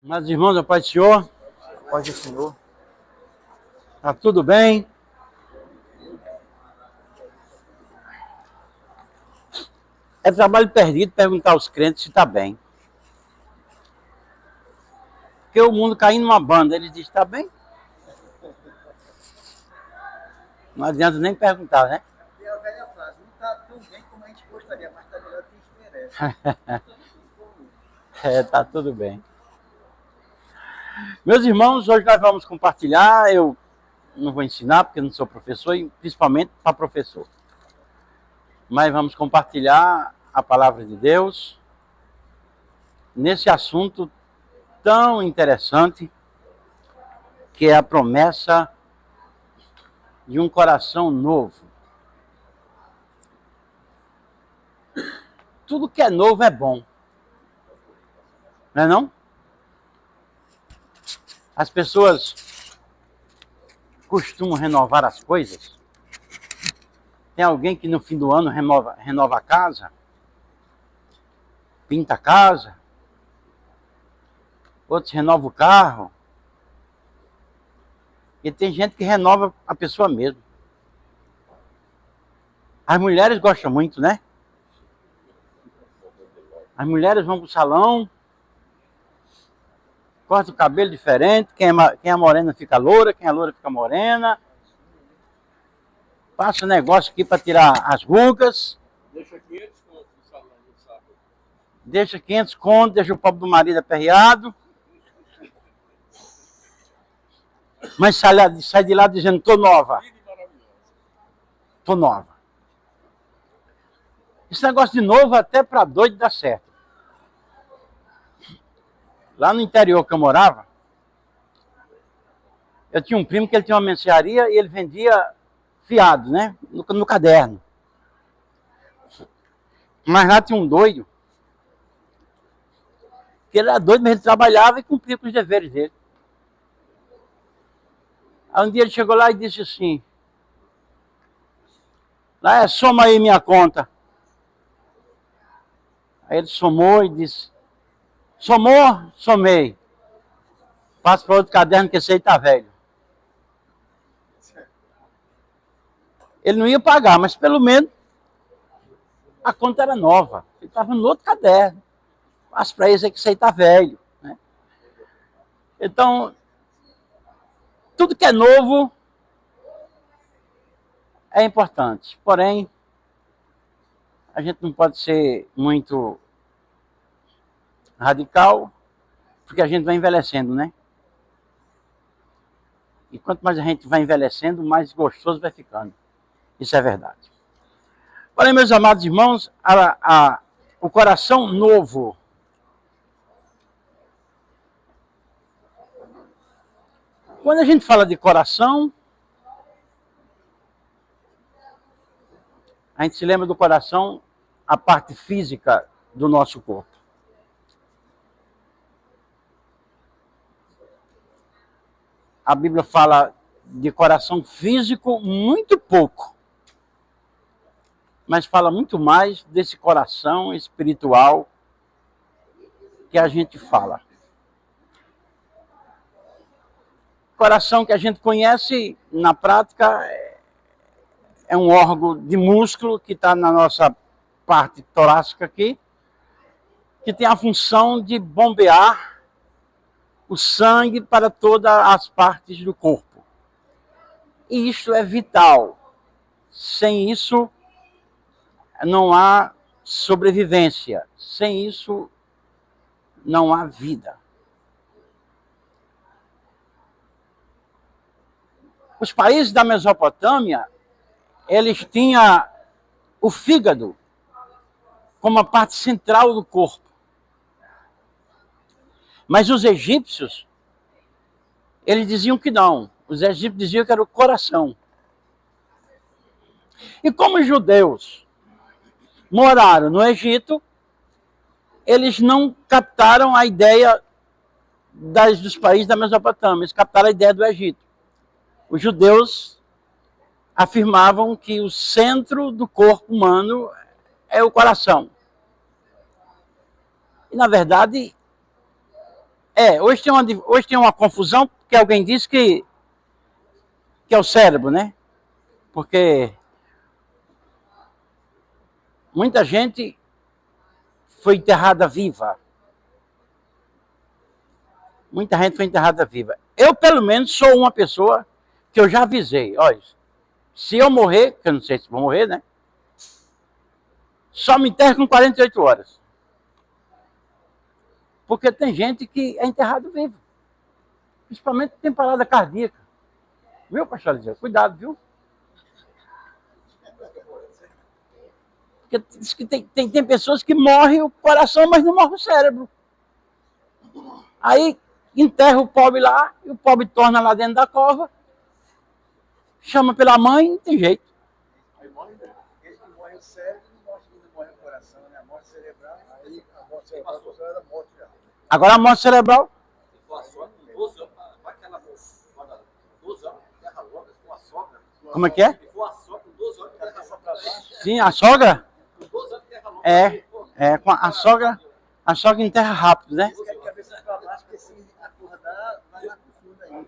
Mas irmãos, a paz do Senhor, Paz do Senhor. tá tudo bem? É trabalho perdido perguntar aos crentes se tá bem. Porque o mundo caindo numa banda, eles dizem, tá bem? Não adianta nem perguntar, né? E a velha frase, não está tão bem como a gente gostaria, mas está melhor do que a gente merece. É, tá tudo bem. Meus irmãos, hoje nós vamos compartilhar, eu não vou ensinar porque eu não sou professor, e principalmente para professor. Mas vamos compartilhar a palavra de Deus nesse assunto tão interessante que é a promessa de um coração novo. Tudo que é novo é bom. Não é não? As pessoas costumam renovar as coisas. Tem alguém que no fim do ano renova a casa, pinta a casa, outros renovam o carro. E tem gente que renova a pessoa mesmo. As mulheres gostam muito, né? As mulheres vão pro salão, cortam o cabelo diferente, quem é morena fica loura, quem é loura fica morena. Passa negócio aqui para tirar as rugas. Deixa 500 conto no salão no sábado. Deixa 500 contos, deixa o pobre do marido aperreado. Mas sai de lá dizendo, tô nova. Linda e maravilhosa. Tô nova. Esse negócio de novo até para doido dá certo. Lá no interior que eu morava, eu tinha um primo que ele tinha uma mercearia e ele vendia fiado, né? No caderno. Mas lá tinha um doido, que ele era doido, mas ele trabalhava e cumpria com os deveres dele. Aí um dia ele chegou lá e disse assim, lá soma aí minha conta. Aí ele somou e disse, somou? Somei. Passa para outro caderno que esse aí tá velho. Ele não ia pagar, mas pelo menos a conta era nova. Ele estava no outro caderno. Passa para esse aí que esse aí tá velho. Né? Então, tudo que é novo é importante. Porém, a gente não pode ser muito radical, porque a gente vai envelhecendo, né? E quanto mais a gente vai envelhecendo, mais gostoso vai ficando. Isso é verdade. Porém, meus amados irmãos, o coração novo. Quando a gente fala de coração, a gente se lembra do coração, a parte física do nosso corpo. A Bíblia fala de coração físico muito pouco, mas fala muito mais desse coração espiritual que a gente fala. Coração que a gente conhece na prática é um órgão de músculo que está na nossa parte torácica aqui, que tem a função de bombear o sangue para todas as partes do corpo. E isso é vital. Sem isso, não há sobrevivência. Sem isso, não há vida. Os países da Mesopotâmia, eles tinham o fígado como a parte central do corpo. Mas os egípcios, eles diziam que não. Os egípcios diziam que era o coração. E como os judeus moraram no Egito, eles não captaram a ideia dos países da Mesopotâmia, eles captaram a ideia do Egito. Os judeus afirmavam que o centro do corpo humano é o coração. E, na verdade, Hoje tem uma confusão, porque alguém diz que é o cérebro, né? Porque muita gente foi enterrada viva. Muita gente foi enterrada viva. Eu, pelo menos, sou uma pessoa que eu já avisei. Olha, se eu morrer, que eu não sei se vou morrer, né? Só me enterra com 48 horas. Porque tem gente que é enterrado vivo. Principalmente tem parada cardíaca. Viu, pastor Eliseu? Cuidado, viu? Porque diz que tem pessoas que morrem o coração, mas não morre o cérebro. Aí enterra o pobre lá, e o pobre torna lá dentro da cova, chama pela mãe, não tem jeito. Aí morre mesmo. Ele que morre o cérebro, não morre o coração, né? A morte cerebral. Aí a morte cerebral era morte já. Agora a morte cerebral. Como é que é? Sim, a sogra? Com a sogra enterra rápido, né? Isso que a cabeça pra baixo, porque se acordar, vai lá pro fundo aí.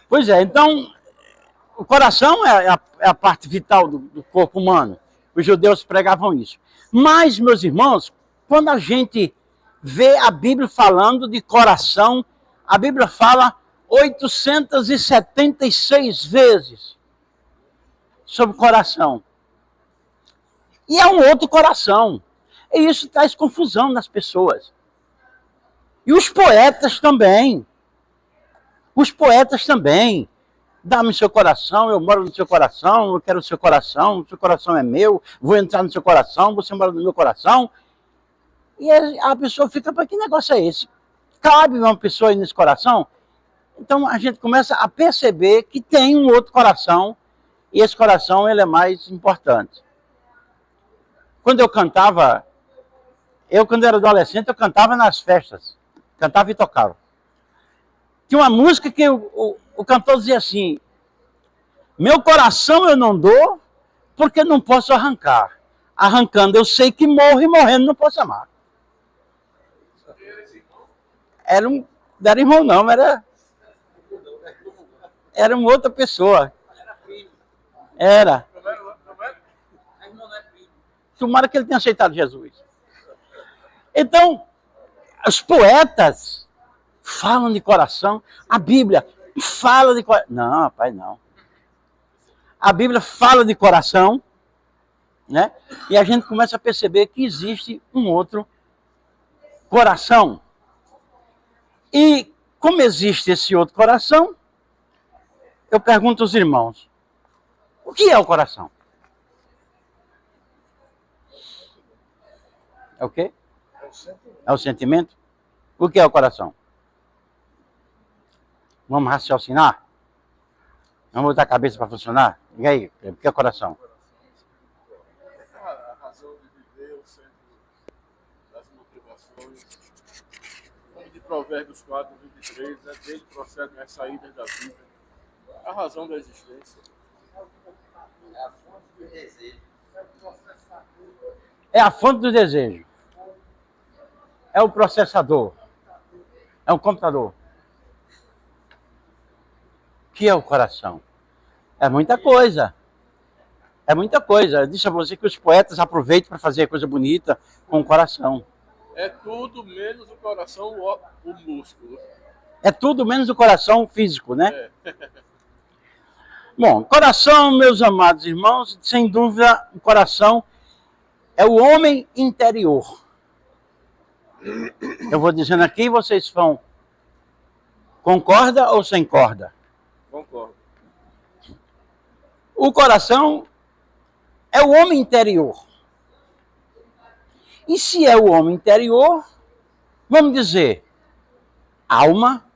Pois é, então, o coração é a parte vital do corpo humano. Os judeus pregavam isso. Mas, meus irmãos, quando a gente vê a Bíblia falando de coração, a Bíblia fala 876 vezes sobre coração. E é um outro coração. E isso traz confusão nas pessoas. E os poetas também. Dá-me seu coração, eu moro no seu coração, eu quero o seu coração é meu, vou entrar no seu coração, você mora no meu coração. E a pessoa fica, para que negócio é esse? Cabe uma pessoa aí nesse coração? Então a gente começa a perceber que tem um outro coração, e esse coração ele é mais importante. Quando eu cantava, quando era adolescente, eu cantava nas festas, cantava e tocava. Tinha uma música que o cantor dizia assim: meu coração eu não dou, porque não posso arrancar. Arrancando eu sei que morro, e morrendo não posso amar. Não era irmão não, era uma outra pessoa. Era. Tomara que ele tenha aceitado Jesus. Então, os poetas falam de coração, a Bíblia fala de coração. Não, rapaz, não. A Bíblia fala de coração, né? E a gente começa a perceber que existe um outro coração. E como existe esse outro coração, eu pergunto aos irmãos: o que é o coração? É o quê? É o sentimento? O que é o coração? Vamos raciocinar? Vamos botar a cabeça para funcionar? E aí, o que é o coração? A razão de viver, o centro das motivações. Como de Provérbios 4, 23, dele procedem as saídas da vida. A razão da existência. É a fonte do desejo. É a fonte do desejo. É o processador. É o computador. O que é o coração? É muita coisa. É muita coisa. Eu disse a você que os poetas aproveitam para fazer coisa bonita com o coração. É tudo menos o coração, o músculo. É tudo menos o coração físico, né? Bom, coração, meus amados irmãos, sem dúvida, o coração é o homem interior. Eu vou dizendo aqui, vocês vão. Concorda ou sem corda? Concordo. O coração é o homem interior. E se é o homem interior, vamos dizer, alma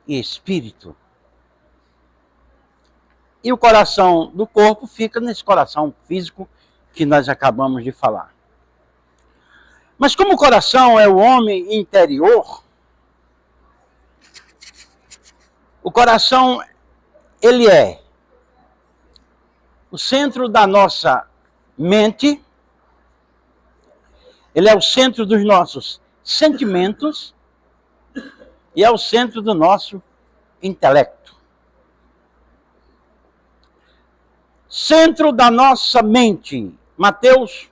e espírito. E o coração do corpo fica nesse coração físico que nós acabamos de falar. Mas como o coração é o homem interior, o coração, ele é o centro da nossa mente, Ele é o centro dos nossos sentimentos e é o centro do nosso intelecto. Centro da nossa mente. Mateus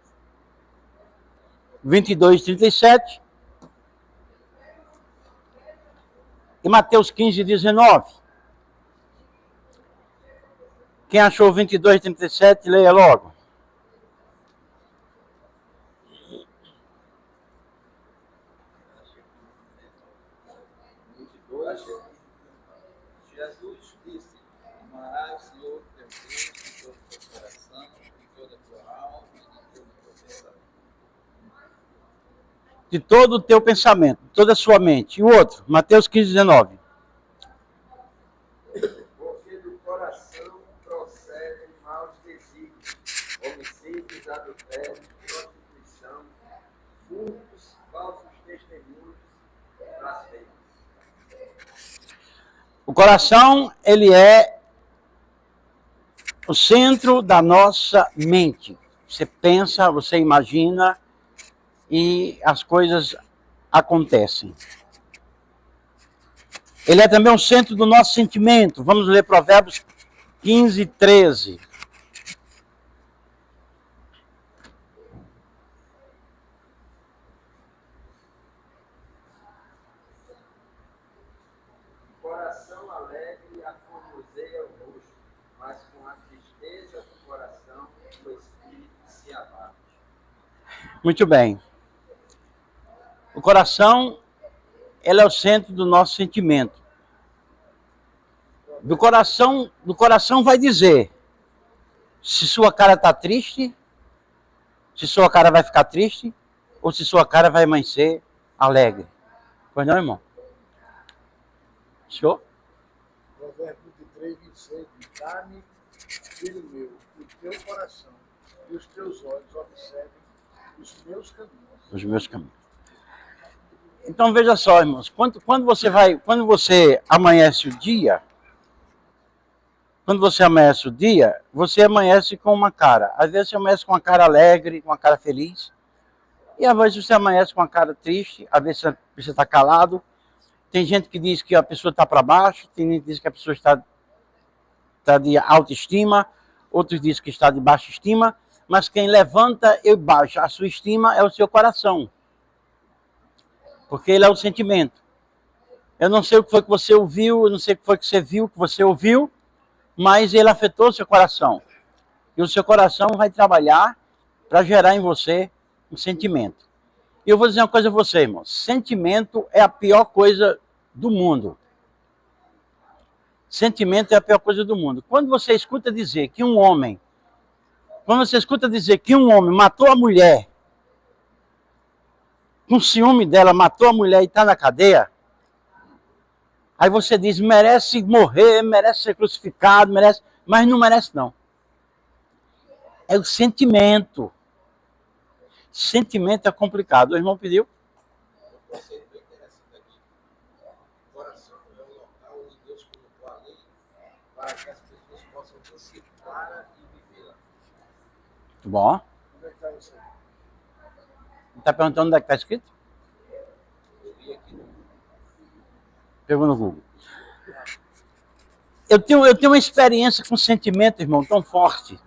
22, 37. E Mateus 15, 19. Quem achou 22, 37, leia logo. Jesus disse: amarás o Senhor teu Deus de todo o teu coração, de toda a tua alma e de todo o teu pensamento. De todo o teu pensamento, de toda a sua mente. E o outro, Mateus 15, 19. Porque do coração procedem maus desígnios, homicídios, adultérios, prostituição, furtos, falsos testemunhos, blasfêmias. O coração, ele é o centro da nossa mente. Você pensa, você imagina e as coisas acontecem. Ele é também o centro do nosso sentimento. Vamos ler Provérbios 15, 13. Coração alegre aformoseia o rosto, mas com a tristeza do coração o espírito se abate. Muito bem. O coração, ele é o centro do nosso sentimento. Do coração vai dizer se sua cara está triste, se sua cara vai ficar triste, ou se sua cara vai amanhecer alegre. Pois não, irmão? Senhor? Provérbios 23, 26. Dá-me, filho meu, o teu coração e os teus olhos observem os meus caminhos. Os meus caminhos. Então veja só, irmãos, quando você amanhece o dia, você amanhece com uma cara. Às vezes você amanhece com uma cara alegre, com uma cara feliz. E às vezes você amanhece com uma cara triste, às vezes você está calado. Tem gente que diz que a pessoa está para baixo, tem gente que diz que a pessoa está de autoestima, outros dizem que está de baixa estima, mas quem levanta e baixa a sua estima é o seu coração. Porque ele é o sentimento. Eu não sei o que foi que você ouviu, eu não sei o que foi que você viu, que você ouviu, mas ele afetou o seu coração. E o seu coração vai trabalhar para gerar em você um sentimento. E eu vou dizer uma coisa a você, irmão. Sentimento é a pior coisa do mundo. Sentimento é a pior coisa do mundo. Quando você escuta dizer que um homem matou a mulher, com ciúme dela, matou a mulher e está na cadeia, aí você diz, merece morrer, merece ser crucificado, merece, mas não merece não. É o sentimento. Sentimento é complicado. O irmão pediu? O conceito é interessante aqui. O coração é o local onde Deus colocou a lei para que as pessoas possam decifrá-la e vivê-la. Muito bom. Onde é que está isso aí? Está perguntando onde é que está escrito? Eu vi aqui no Pegou no Google. Eu tenho uma experiência com sentimento, irmão, tão forte,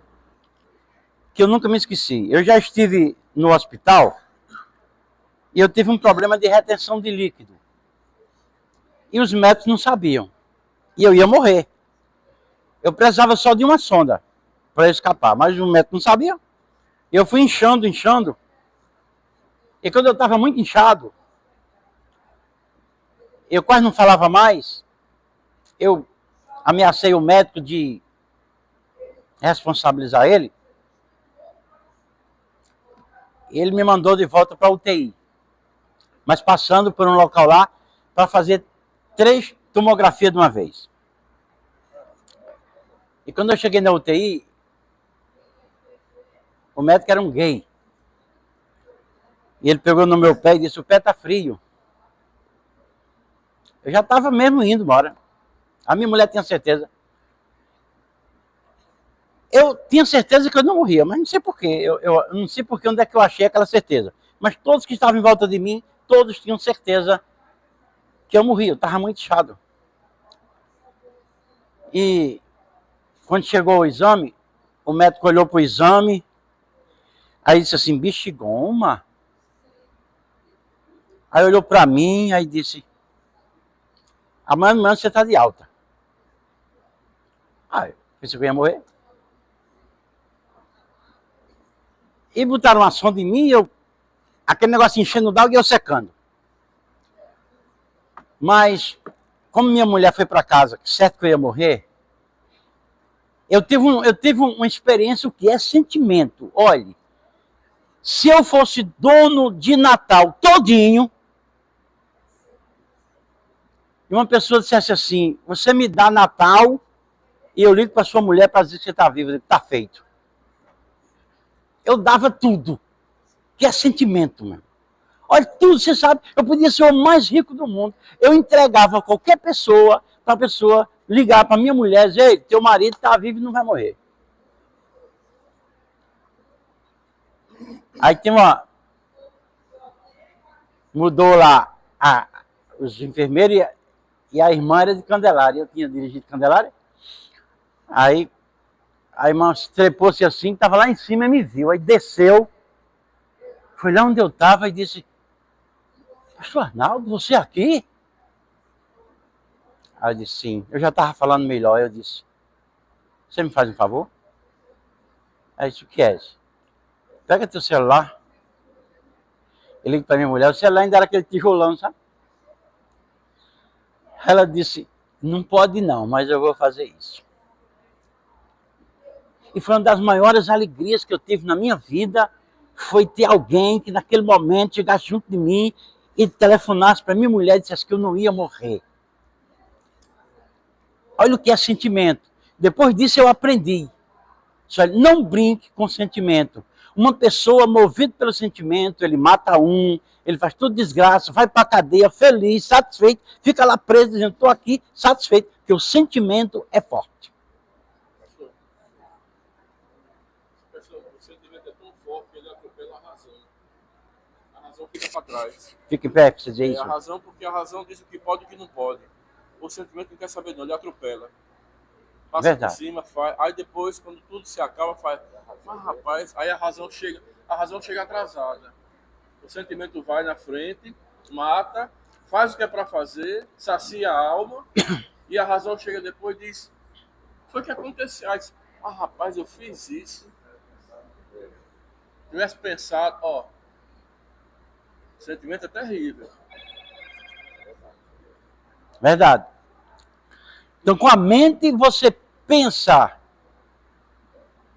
que eu nunca me esqueci. Eu já estive no hospital e eu tive um problema de retenção de líquido. E os médicos não sabiam. E eu ia morrer. Eu precisava só de uma sonda para escapar, mas o médico não sabia. Eu fui inchando. E quando eu estava muito inchado, eu quase não falava mais, eu ameacei o médico de responsabilizar ele. Ele me mandou de volta para a UTI, mas passando por um local lá para fazer 3 tomografias de uma vez. E quando eu cheguei na UTI, o médico era um gay. E ele pegou no meu pé e disse, o pé está frio. Eu já estava mesmo indo embora. A minha mulher tinha certeza. Eu tinha certeza que eu não morria, mas não sei porquê. Eu não sei porquê onde é que eu achei aquela certeza. Mas todos que estavam em volta de mim, todos tinham certeza que eu morri. Eu estava muito inchado. E quando chegou o exame, o médico olhou para o exame, aí disse assim, bexigoma. Aí olhou para mim, aí disse, amanhã você está de alta. Aí, pensei que eu ia morrer. E botaram uma sonda em mim, aquele negócio enchendo d'água e eu secando. Mas, como minha mulher foi para casa, certo que eu ia morrer, eu tive uma experiência, o que é sentimento. Olhe, se eu fosse dono de Natal todinho, e uma pessoa dissesse assim, você me dá Natal, e eu ligo para sua mulher para dizer que você está vivo, eu digo, está feito. Eu dava tudo, que é sentimento, meu. Olha, tudo, você sabe, eu podia ser o mais rico do mundo. Eu entregava a qualquer pessoa, para a pessoa ligar para minha mulher e dizer, ei, teu marido está vivo e não vai morrer. Aí tem uma... Mudou lá os enfermeiros e a irmã era de Candelária. Eu tinha dirigido Candelária. Aí a irmã trepou-se assim, estava lá em cima e me viu. Aí desceu, foi lá onde eu estava e disse, pastor Arnaldo, você aqui? Aí eu disse, sim. Eu já estava falando melhor. Eu disse, você me faz um favor? Aí disse, o que é isso? Pega teu celular. Eu ligo para minha mulher, o celular ainda era aquele tijolão, sabe? Ela disse, não pode não, mas eu vou fazer isso. E foi uma das maiores alegrias que eu tive na minha vida, foi ter alguém que naquele momento chegasse junto de mim e telefonasse para minha mulher e dissesse que eu não ia morrer. Olha o que é sentimento. Depois disso eu aprendi. Não brinque com sentimento. Uma pessoa movida pelo sentimento, ele mata um, ele faz tudo desgraça, vai para a cadeia feliz, satisfeito, fica lá preso dizendo, estou aqui satisfeito, porque o sentimento é forte. O sentimento é tão forte que ele atropela a razão. A razão fica para trás. Fica em pé para você dizer isso. A razão, porque a razão diz o que pode e o que não pode. O sentimento não quer saber não, ele atropela. Passa Verdade. por cima, faz. Aí depois, quando tudo se acaba, faz. Mas rapaz, aí a razão chega atrasada. O sentimento vai na frente, mata, faz o que é para fazer, sacia a alma, e a razão chega depois e diz, foi o que aconteceu. Aí diz, rapaz, eu fiz isso. Tivesse pensado, ó, o sentimento é terrível. Verdade. Então, com a mente, você pensa.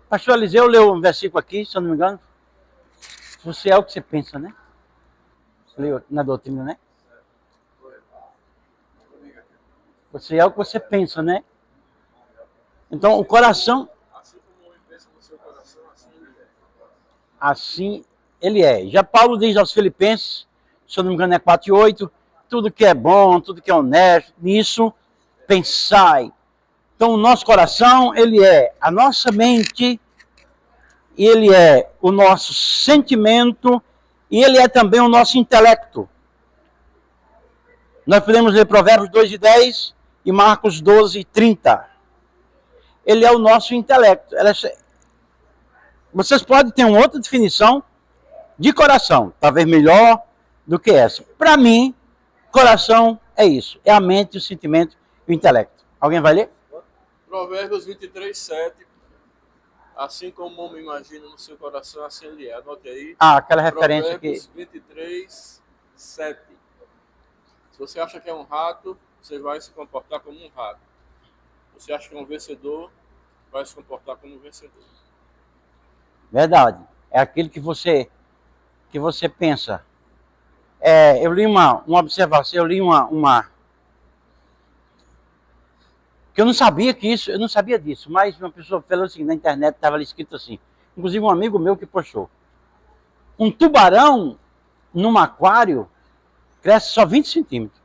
Pastor Eliseu leu um versículo aqui, se eu não me engano. Você é o que você pensa, né? Você leu na doutrina, né? Você é o que você pensa, né? Então, o coração... Assim como ele pensa no seu coração, assim ele é. Assim ele é. Já Paulo diz aos Filipenses, se eu não me engano é 4:8, tudo que é bom, tudo que é honesto, nisso pensai. Então o nosso coração, ele é a nossa mente, ele é o nosso sentimento e ele é também o nosso intelecto. Nós podemos ler Provérbios 2:10 e Marcos 12:30. Ele é o nosso intelecto. Vocês podem ter uma outra definição de coração, talvez melhor do que essa. Para mim, coração é isso, é a mente, o sentimento e o intelecto. Alguém vai ler? Provérbios 23:7. Assim como o homem imagina no seu coração, assim ele é. Anote aí. Aquela referência Provérbios que... 23:7. Se você acha que é um rato, você vai se comportar como um rato. Se você acha que é um vencedor, vai se comportar como um vencedor. Verdade. É aquilo que você pensa. Eu li uma observação, eu li uma... que eu não sabia disso, mas uma pessoa falou assim, na internet estava escrito assim, inclusive um amigo meu que postou. Um tubarão num aquário cresce só 20 centímetros.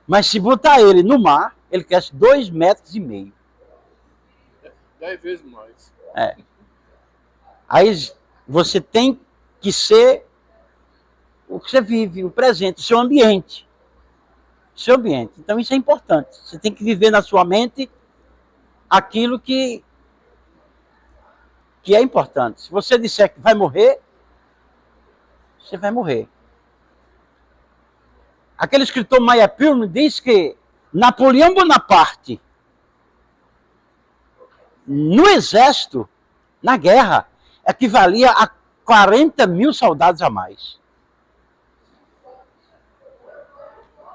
Mas se botar ele no mar, ele cresce 2,5 metros. 10 vezes mais. Aí você tem que ser o que você vive, o presente, o seu ambiente. O seu ambiente. Então isso é importante. Você tem que viver na sua mente aquilo que é importante. Se você disser que vai morrer, você vai morrer. Aquele escritor Maya Pilman diz que Napoleão Bonaparte, no exército, na guerra, equivalia a 40 mil soldados a mais.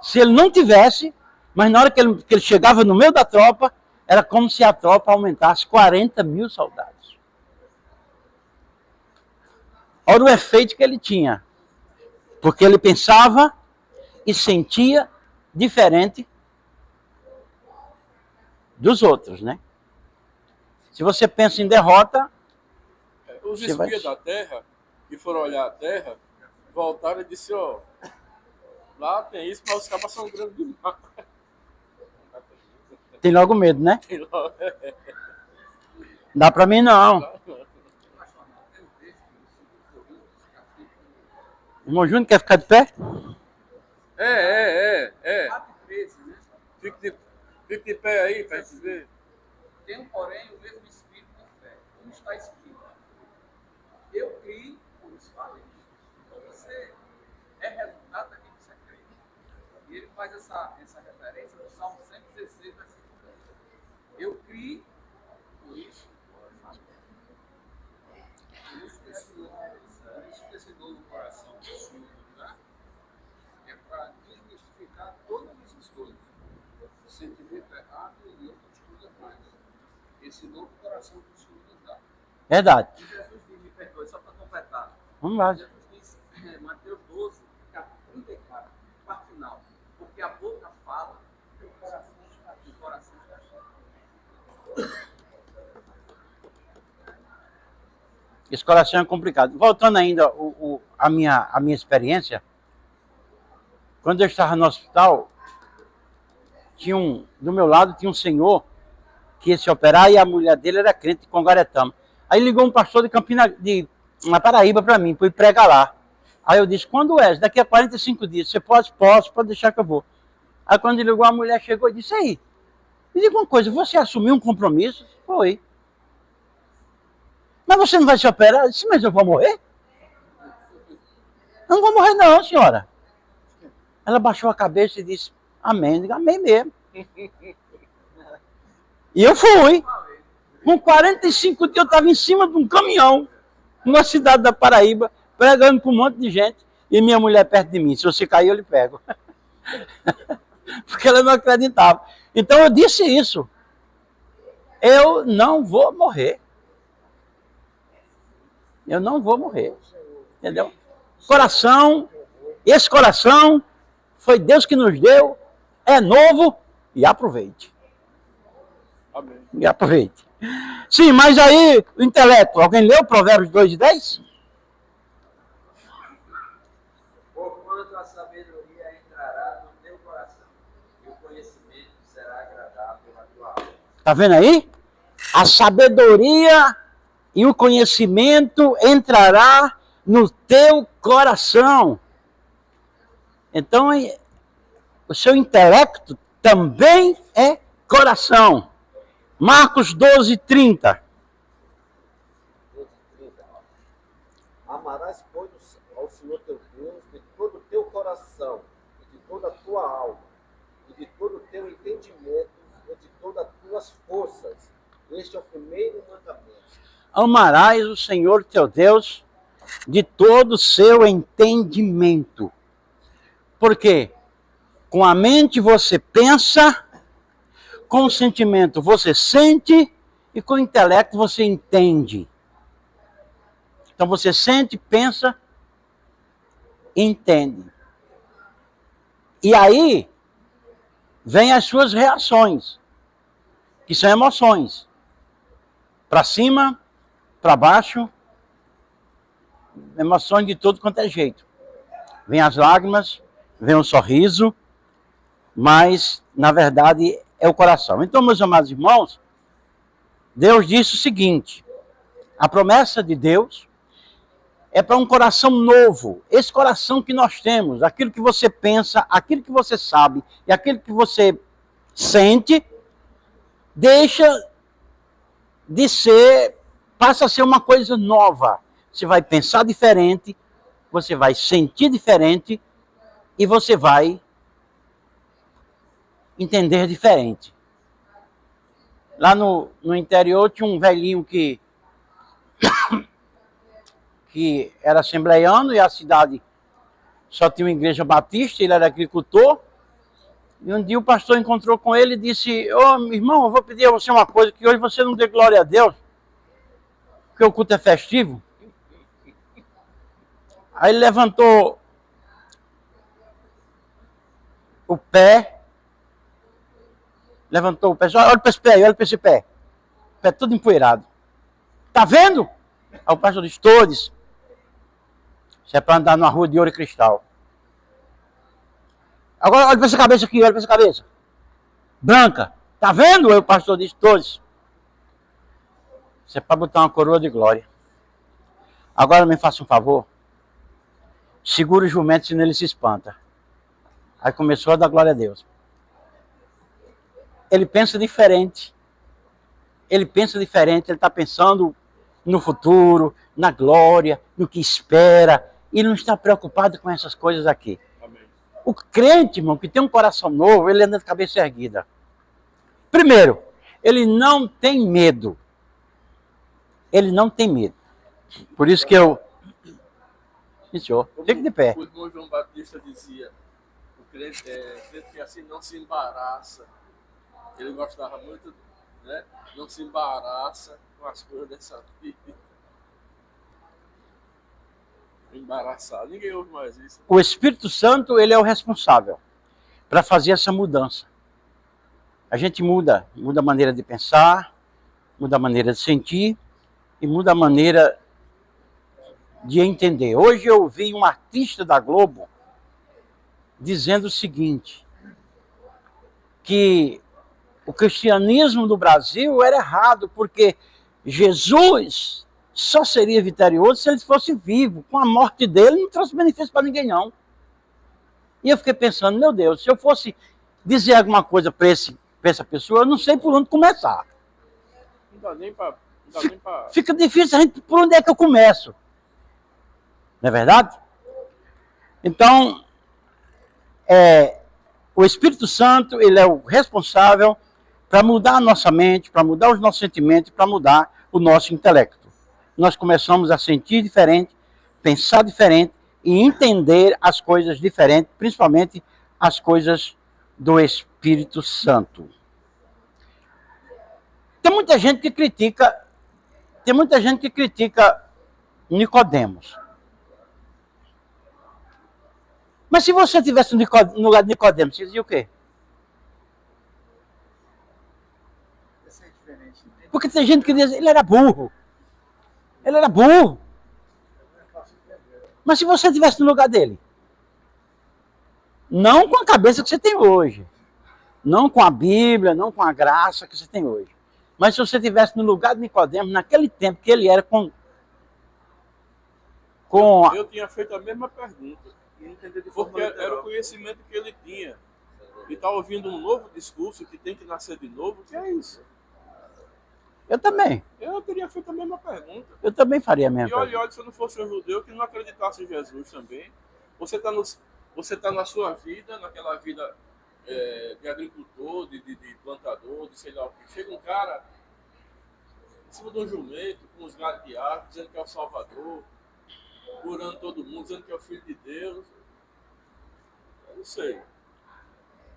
Se ele não tivesse, mas na hora que ele chegava no meio da tropa, era como se a tropa aumentasse 40 mil soldados. Olha o efeito que ele tinha. Porque ele pensava e sentia diferente dos outros, né? Se você pensa em derrota... Os espias da Terra, que foram olhar a Terra, voltaram e disseram, ó, lá tem isso, mas os cabas são grandes demais. Tem logo medo, né? Tem logo... Dá pra mim não. O irmão Júnior quer ficar de pé? É. 4:13, né? Fique de pé aí, pra gente ver. Tenho, porém, o mesmo espírito de fé. Como está escrito? Eu criei, por isso falei. Então você é resultado daquilo que você crê. E ele faz essa referência no Salmo 116, versículo 10. Eu criei, por isso falei. Por isso que esse novo coração do Senhor dá é para desmistificar todas essas coisas. O sentimento errado e outras coisas mais. Esse novo coração que o Senhor nos dá. Verdade. E Jesus diz, me perdoe, só para completar. Vamos lá. Jesus diz, Mateus 12, capítulo 34, parte final. Porque a boca fala, e o coração está cheio. O coração está cheio. Esse coração é complicado. Voltando ainda a minha experiência, quando eu estava no hospital, do meu lado tinha um senhor que ia se operar e a mulher dele era crente de Congaretama. Aí ligou um pastor na Paraíba para mim, para ir pregar lá. Aí eu disse, quando é? Daqui a 45 dias. Você pode deixar que eu vou. Aí quando ele ligou, a mulher chegou e disse, aí, me diga uma coisa, você assumiu um compromisso? Foi. Mas você não vai se operar? Eu disse, mas eu vou morrer? Eu não vou morrer não, senhora. Ela baixou a cabeça e disse, amém. Eu digo, amém mesmo. E eu fui. Com 45 dias eu estava em cima de um caminhão, numa cidade da Paraíba, pregando com um monte de gente, e minha mulher perto de mim. Se você cair, eu lhe pego. Porque ela não acreditava. Então eu disse isso. Eu não vou morrer. Eu não vou morrer. Entendeu? Esse coração foi Deus que nos deu, é novo, e aproveite. Amém. E aproveite. Sim, mas aí, o intelecto. Alguém leu Provérbios 2:10? Porquanto a sabedoria entrará no teu coração, e o conhecimento será agradável à tua alma. Tá vendo aí? A sabedoria e o conhecimento entrará no teu coração. Então, o seu intelecto também é coração. Marcos 12:30. 12:30. Amarás, pois, ao Senhor teu Deus de todo o teu coração, e de toda a tua alma, e de todo o teu entendimento, e de todas as tuas forças. Este é o primeiro mandamento. Amarás o Senhor teu Deus de todo o seu entendimento. Por quê? Com a mente você pensa, com o sentimento você sente e com o intelecto você entende. Então você sente, pensa, entende. E aí vem as suas reações, que são emoções. Para cima, para baixo, emoções de tudo quanto é jeito. Vem as lágrimas, vem o sorriso, mas na verdade é o coração. Então, meus amados irmãos, Deus disse o seguinte: a promessa de Deus é para um coração novo. Esse coração que nós temos, aquilo que você pensa, aquilo que você sabe e aquilo que você sente, deixa de ser, passa a ser uma coisa nova. Você vai pensar diferente, você vai sentir diferente e você vai entender diferente. Lá no interior tinha um velhinho que era assembleiano e a cidade só tinha uma igreja batista, ele era agricultor. E um dia o pastor encontrou com ele e disse: ô, meu irmão, eu vou pedir a você uma coisa, que hoje você não dê glória a Deus, porque o culto é festivo. Aí ele levantou o pé, olha para esse pé, olha para esse pé. O pé todo empoeirado. Tá vendo? Aí o pastor disse: todos. Isso é para andar numa rua de ouro e cristal. Agora olha para essa cabeça aqui, olha para essa cabeça. Branca. Tá vendo? Aí o pastor disse: todos. Isso é para botar uma coroa de glória. Agora me faça um favor. Segura o jumento, senão ele se espanta. Aí começou a dar glória a Deus. Ele pensa diferente. Ele está pensando no futuro, na glória, no que espera. Ele não está preocupado com essas coisas aqui. Amém. O crente, irmão, que tem um coração novo, ele anda de cabeça erguida. Primeiro, ele não tem medo. Ele não tem medo. Por isso que eu... Sim, senhor. Fique de pé. O irmão João Batista dizia: o crente que assim não se embaraça. Ele gostava muito, né? Não se embaraça com as coisas dessa vida. Embaraçado. Ninguém ouve mais isso. O Espírito Santo, ele é o responsável para fazer essa mudança. A gente muda a maneira de pensar, muda a maneira de sentir e muda a maneira de entender. Hoje eu vi um artista da Globo dizendo o seguinte, que o cristianismo do Brasil era errado, porque Jesus só seria vitorioso se ele fosse vivo. Com a morte dele não trouxe benefício para ninguém, não. E eu fiquei pensando, meu Deus, se eu fosse dizer alguma coisa para essa pessoa, eu não sei por onde começar. Não dá nem para... Fica difícil a gente, por onde é que eu começo? Não é verdade? Então, o Espírito Santo, ele é o responsável para mudar a nossa mente, para mudar os nossos sentimentos, para mudar o nosso intelecto. Nós começamos a sentir diferente, pensar diferente e entender as coisas diferentes, principalmente as coisas do Espírito Santo. Tem muita gente que critica Nicodemos. Mas se você estivesse no lugar de Nicodemos, você dizia o quê? Essa é diferente. Porque tem gente que diz, ele era burro. Ele era burro. Mas se você estivesse no lugar dele, não com a cabeça que você tem hoje, não com a Bíblia, não com a graça que você tem hoje, mas se você estivesse no lugar de Nicodemos, naquele tempo que ele era Eu tinha feito a mesma pergunta. Porque era o conhecimento que ele tinha. E está ouvindo um novo discurso que tem que nascer de novo, que é isso. Eu também. Eu teria feito a mesma pergunta. Eu também faria a mesma pergunta. pergunta. Olha, se eu não fosse um judeu que não acreditasse em Jesus também, você está na sua vida, naquela vida de agricultor, de plantador, de sei lá o que. Chega um cara em cima de um jumento, com os galhos de árvore, dizendo que é o Salvador, curando todo mundo, dizendo que é o Filho de Deus. Eu não sei.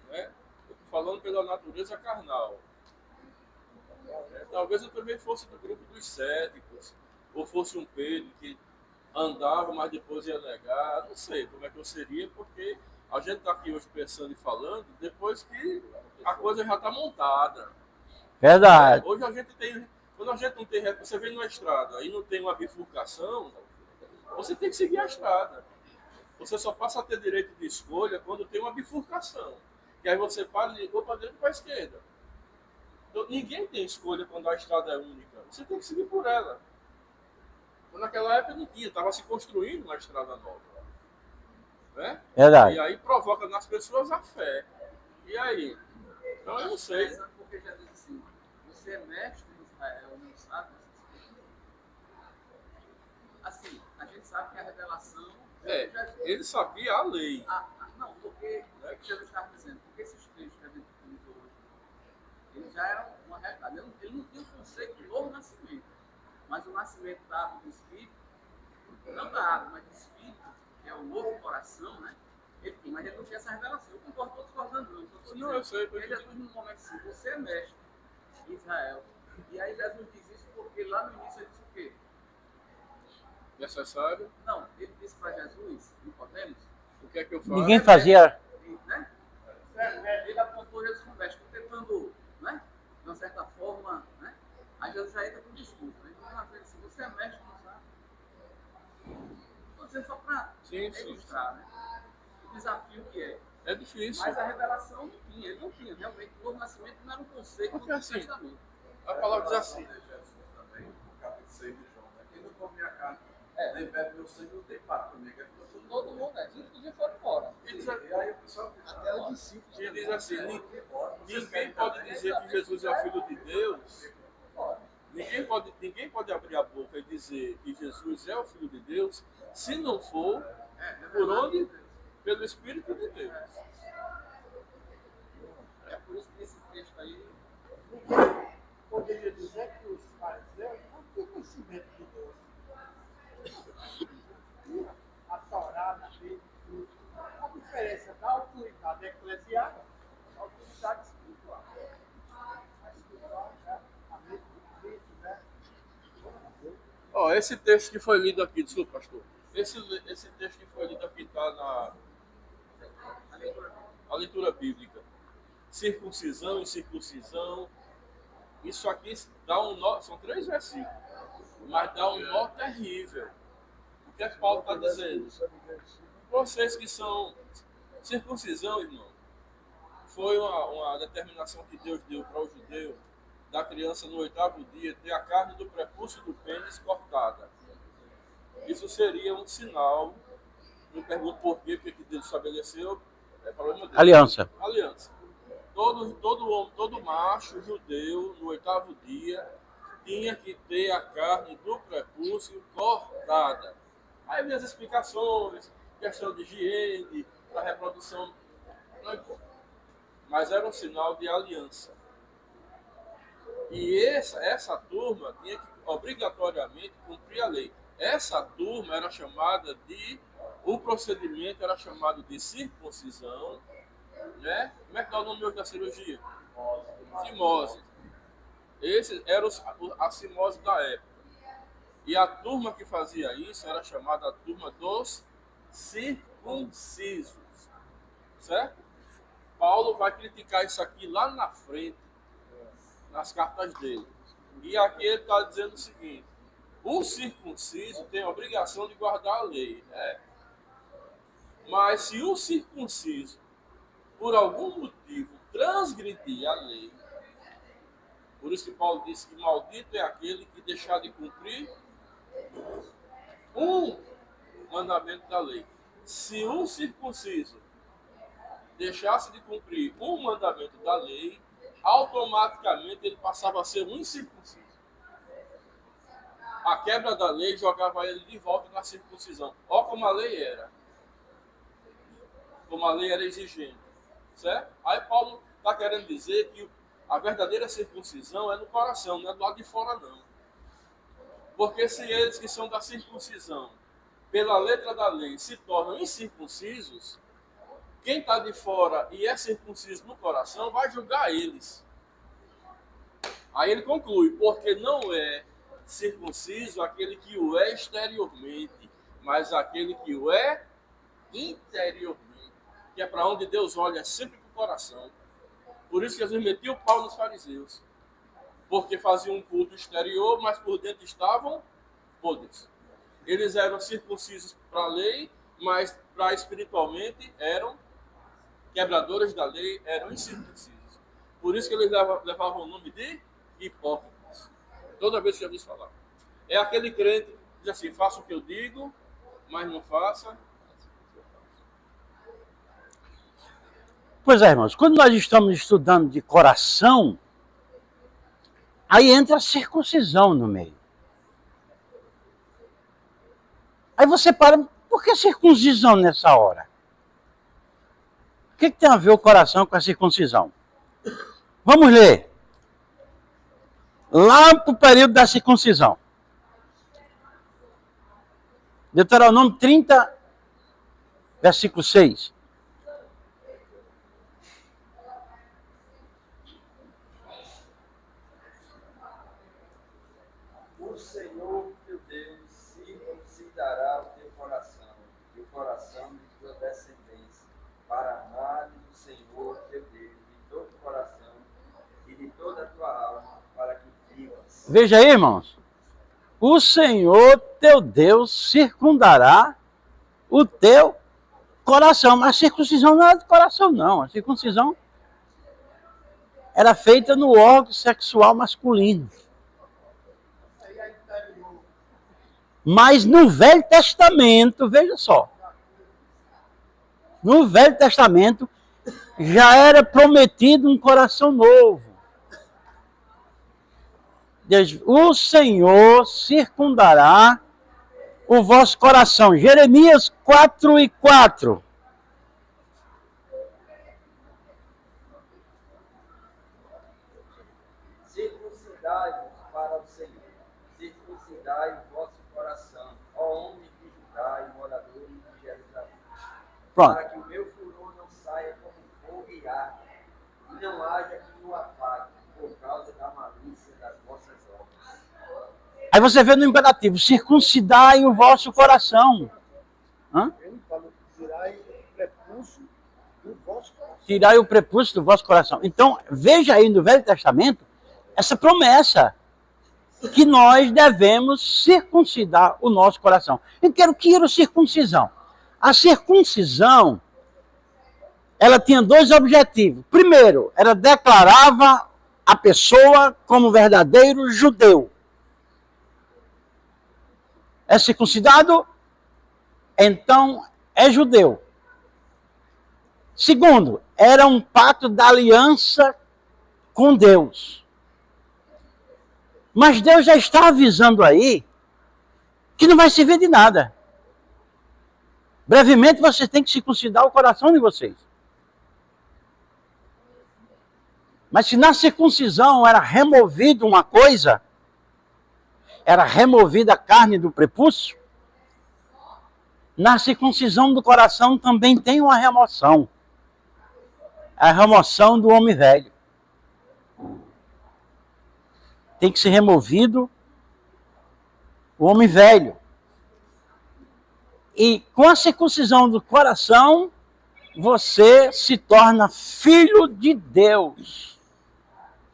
Né? Eu estou falando pela natureza carnal. Talvez eu também fosse do grupo dos céticos, ou fosse um Pedro que andava, mas depois ia negar. Não sei como é que eu seria, porque a gente está aqui hoje pensando e falando depois que a coisa já está montada. Verdade. Hoje a gente tem, quando a gente não tem, você vem numa estrada e não tem uma bifurcação, você tem que seguir a estrada. Você só passa a ter direito de escolha quando tem uma bifurcação. E aí você para e ou para dentro ou para a esquerda. Então, ninguém tem escolha quando a estrada é única. Você tem que seguir por ela. Mas naquela época não tinha, estava se construindo uma estrada nova. Né? Verdade. E aí provoca nas pessoas a fé. E aí? Então eu não sei. Porque já diz assim, você é mestre em Israel, não sabe? Assim, a gente sabe que a revelação... Ele sabia a lei. Não, porque é que Jesus estava dizendo, porque esses textos que a gente utilizou hoje, eles já eram uma realidade. Ele não tinha o conceito do novo nascimento, mas o nascimento da água do Espírito, não da água, mas do Espírito, que é o novo coração, né? Ele tinha, mas ele não tinha essa revelação. Eu concordo, estou discordando, não. Não, eu sei. Porque Jesus, no momento assim, você é mestre em Israel. E aí Jesus diz isso porque lá no início ele disse o quê? Necessário. Não, ele disse para Jesus, Nicodemos, O que é que eu faço? Ninguém fazia. né? Ele apontou Jesus como mestre, tentando, né? De uma certa forma, né? Aí Jesus já entra com o discurso, né? Então, ela diz assim, você é mestre, não sabe? Estou dizendo só para ilustrar, né? O desafio que é. É difícil. Mas a revelação não tinha, ele não tinha. Realmente, o novo nascimento não era um conceito do assim, Testamento. A palavra diz assim. Também, no capítulo 6 de João, né? Quem não come minha carne, nem bebe meu sangue, não tem parte comigo. Todo mundo é. Inclusive foram embora. E aí o pessoal diz, Até o discípulo. E diz assim, ninguém pode dizer que Jesus é o Filho de Deus. Ninguém pode abrir a boca e dizer que Jesus é o Filho de Deus se não for por onde? Pelo Espírito de Deus. É por isso que esse texto aí. Poderia dizer que os fariseus não tinham conhecimento de Deus. A Torá, na lei, tudo. A diferença da autoridade eclesiástica é a autoridade espiritual. A espiritual é a lei de Cristo, né? Ó, esse texto que foi lido aqui, desculpa, pastor. Esse texto que foi lido aqui está na a leitura bíblica. Circuncisão e circuncisão. Isso aqui dá um nó, são 3 versículos, mas dá um nó terrível. O que é que Paulo está dizendo? Vocês que são circuncisão, irmão, foi uma determinação que Deus deu para o judeu da criança no 8º dia ter a carne do prepúcio do pênis cortada. Isso seria um sinal. Não pergunto por quê, porque que Deus estabeleceu. É problema dele. Aliança. Aliança. Todo macho judeu no 8º dia tinha que ter a carne do prepúcio cortada. Aí vem as explicações, questão de higiene, da reprodução, não importa. Mas era um sinal de aliança. E essa turma tinha que obrigatoriamente cumprir a lei. Essa turma era chamada o procedimento era chamado de circuncisão, né? Como é que dá o nome hoje da cirurgia? Fimose. Esse era a fimose da época. E a turma que fazia isso era chamada a turma dos circuncisos. Certo? Paulo vai criticar isso aqui lá na frente, nas cartas dele. E aqui ele está dizendo o seguinte: o circunciso tem a obrigação de guardar a lei. Mas se o circunciso, por algum motivo, transgredir a lei, por isso que Paulo disse que maldito é aquele que deixar de cumprir um mandamento da lei. Se o circunciso deixasse de cumprir um mandamento da lei, automaticamente ele passava a ser um incircunciso. A quebra da lei jogava ele de volta na circuncisão. Olha como a lei era. Como a lei era exigente. Certo? Aí Paulo está querendo dizer que a verdadeira circuncisão é no coração, não é do lado de fora não. Porque se eles que são da circuncisão, pela letra da lei, se tornam incircuncisos, quem está de fora e é circunciso no coração vai julgar eles. Aí ele conclui, porque não é circunciso aquele que o é exteriormente, mas aquele que o é interiormente. Que é para onde Deus olha sempre para o coração. Por isso que Jesus metia o pau nos fariseus. Porque faziam um culto exterior, mas por dentro estavam podres. Eles eram circuncisos para a lei, mas para espiritualmente eram quebradores da lei, eram incircuncisos. Por isso que eles levavam o nome de hipócritas. Toda vez que Jesus falava. É aquele crente Diz assim, faça o que eu digo, mas não faça. Pois é, irmãos, quando nós estamos estudando de coração, aí entra a circuncisão no meio. Aí você para, por que circuncisão nessa hora? O que tem a ver o coração com a circuncisão? Vamos ler. Lá para o período da circuncisão. Deuteronômio 30, versículo 6. O Senhor teu Deus circuncidará o teu coração e o coração de tua descendência, para amares o Senhor teu Deus de todo o coração e de toda a tua alma, para que vivas. Veja aí, irmãos. O Senhor teu Deus circundará o teu coração. Mas a circuncisão não era do coração, não. A circuncisão era feita no órgão sexual masculino. Mas no Velho Testamento, veja só. No Velho Testamento já era prometido um coração novo. O Senhor circundará o vosso coração. Jeremias 4:4. Circuncidai-vos para o Senhor, circuncidai o vosso coração, ó homens de Judá e moradores de Jerusalém, Pronto. para que o meu furor não saia como fogo e arde, e não haja que o apague, por causa da malícia das vossas obras. Aí você vê no imperativo, circuncidai o vosso coração. Hã? Ele falou que tirai o prepúcio do vosso coração. Tirai o prepúcio do vosso coração. Então, veja aí no Velho Testamento, essa promessa, que nós devemos circuncidar o nosso coração. Eu quero que era a circuncisão. A circuncisão, ela tinha dois objetivos. Primeiro, ela declarava a pessoa como verdadeiro judeu. É circuncidado, então é judeu. Segundo, era um pacto da aliança com Deus. Mas Deus já está avisando aí que não vai servir de nada. Brevemente vocês têm que circuncidar o coração de vocês. Mas se na circuncisão era removido uma coisa, era removida a carne do prepúcio, na circuncisão do coração também tem uma remoção. A remoção do homem velho. Tem que ser removido o homem velho. E com a circuncisão do coração, você se torna filho de Deus.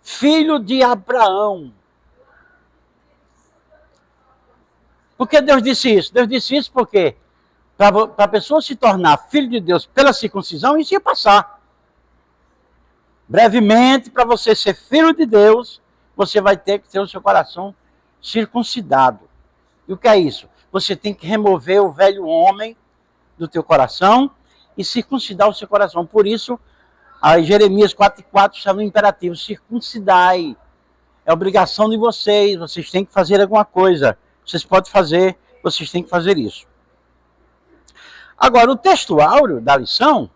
Filho de Abraão. Por que Deus disse isso? Deus disse isso porque para a pessoa se tornar filho de Deus pela circuncisão, isso ia passar. Brevemente, para você ser filho de Deus, você vai ter que ter o seu coração circuncidado. E o que é isso? Você tem que remover o velho homem do teu coração e circuncidar o seu coração. Por isso, a Jeremias 4:4 está no imperativo, circuncidai. É obrigação de vocês, vocês têm que fazer alguma coisa. Vocês podem fazer, vocês têm que fazer isso. Agora, o texto áureo da lição,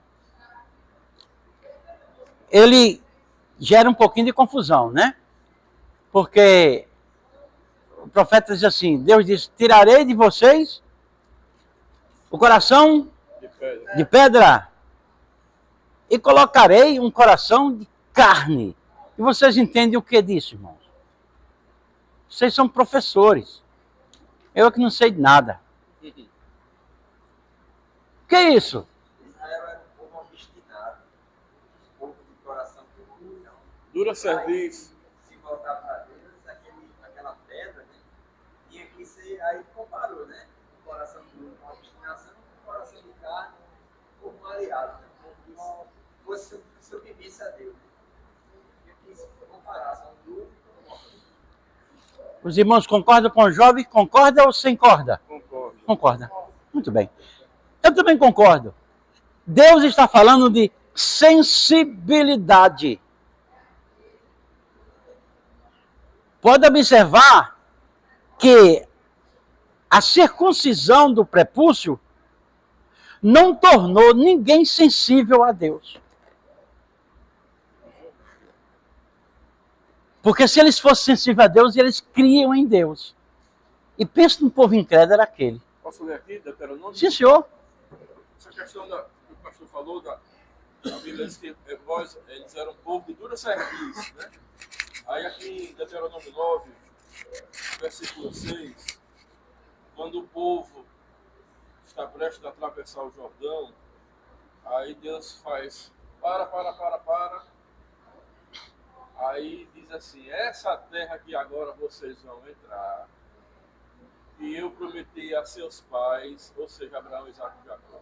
ele gera um pouquinho de confusão, né? Porque o profeta diz assim, Deus diz, tirarei de vocês o coração de pedra e colocarei um coração de carne. E vocês entendem o que disso, irmãos? Vocês são professores. Eu que não sei de nada. O que é isso? Israel era um povo obstinado, um povo de coração duro. Dura serviço. Se voltar para Deus, aquela pedra, né? Tinha que ser, aí comparou, né? O coração duro com obstinação, o coração de carne, como um aliado, né? Como se fosse submissa a Deus. Tinha que comparar, são duro com Os irmãos concordam com o jovem? Concorda ou sem corda? Concordo. Concorda. Muito bem. Eu também concordo. Deus está falando de sensibilidade. Pode observar que a circuncisão do prepúcio não tornou ninguém sensível a Deus. Porque se eles fossem sensíveis a Deus, eles criam em Deus. E pensa no povo incrédulo, era aquele. Posso ler aqui, Deuteronômio? Sim, senhor. Essa questão que o pastor falou, a Bíblia diz que eles eram um povo de dura cerviz, né? Aí aqui em Deuteronômio 9, versículo 6, quando o povo está prestes a atravessar o Jordão, aí Deus faz, para. Aí diz assim, essa terra que agora vocês vão entrar, que eu prometi a seus pais, ou seja, Abraão, Isaac e Jacó.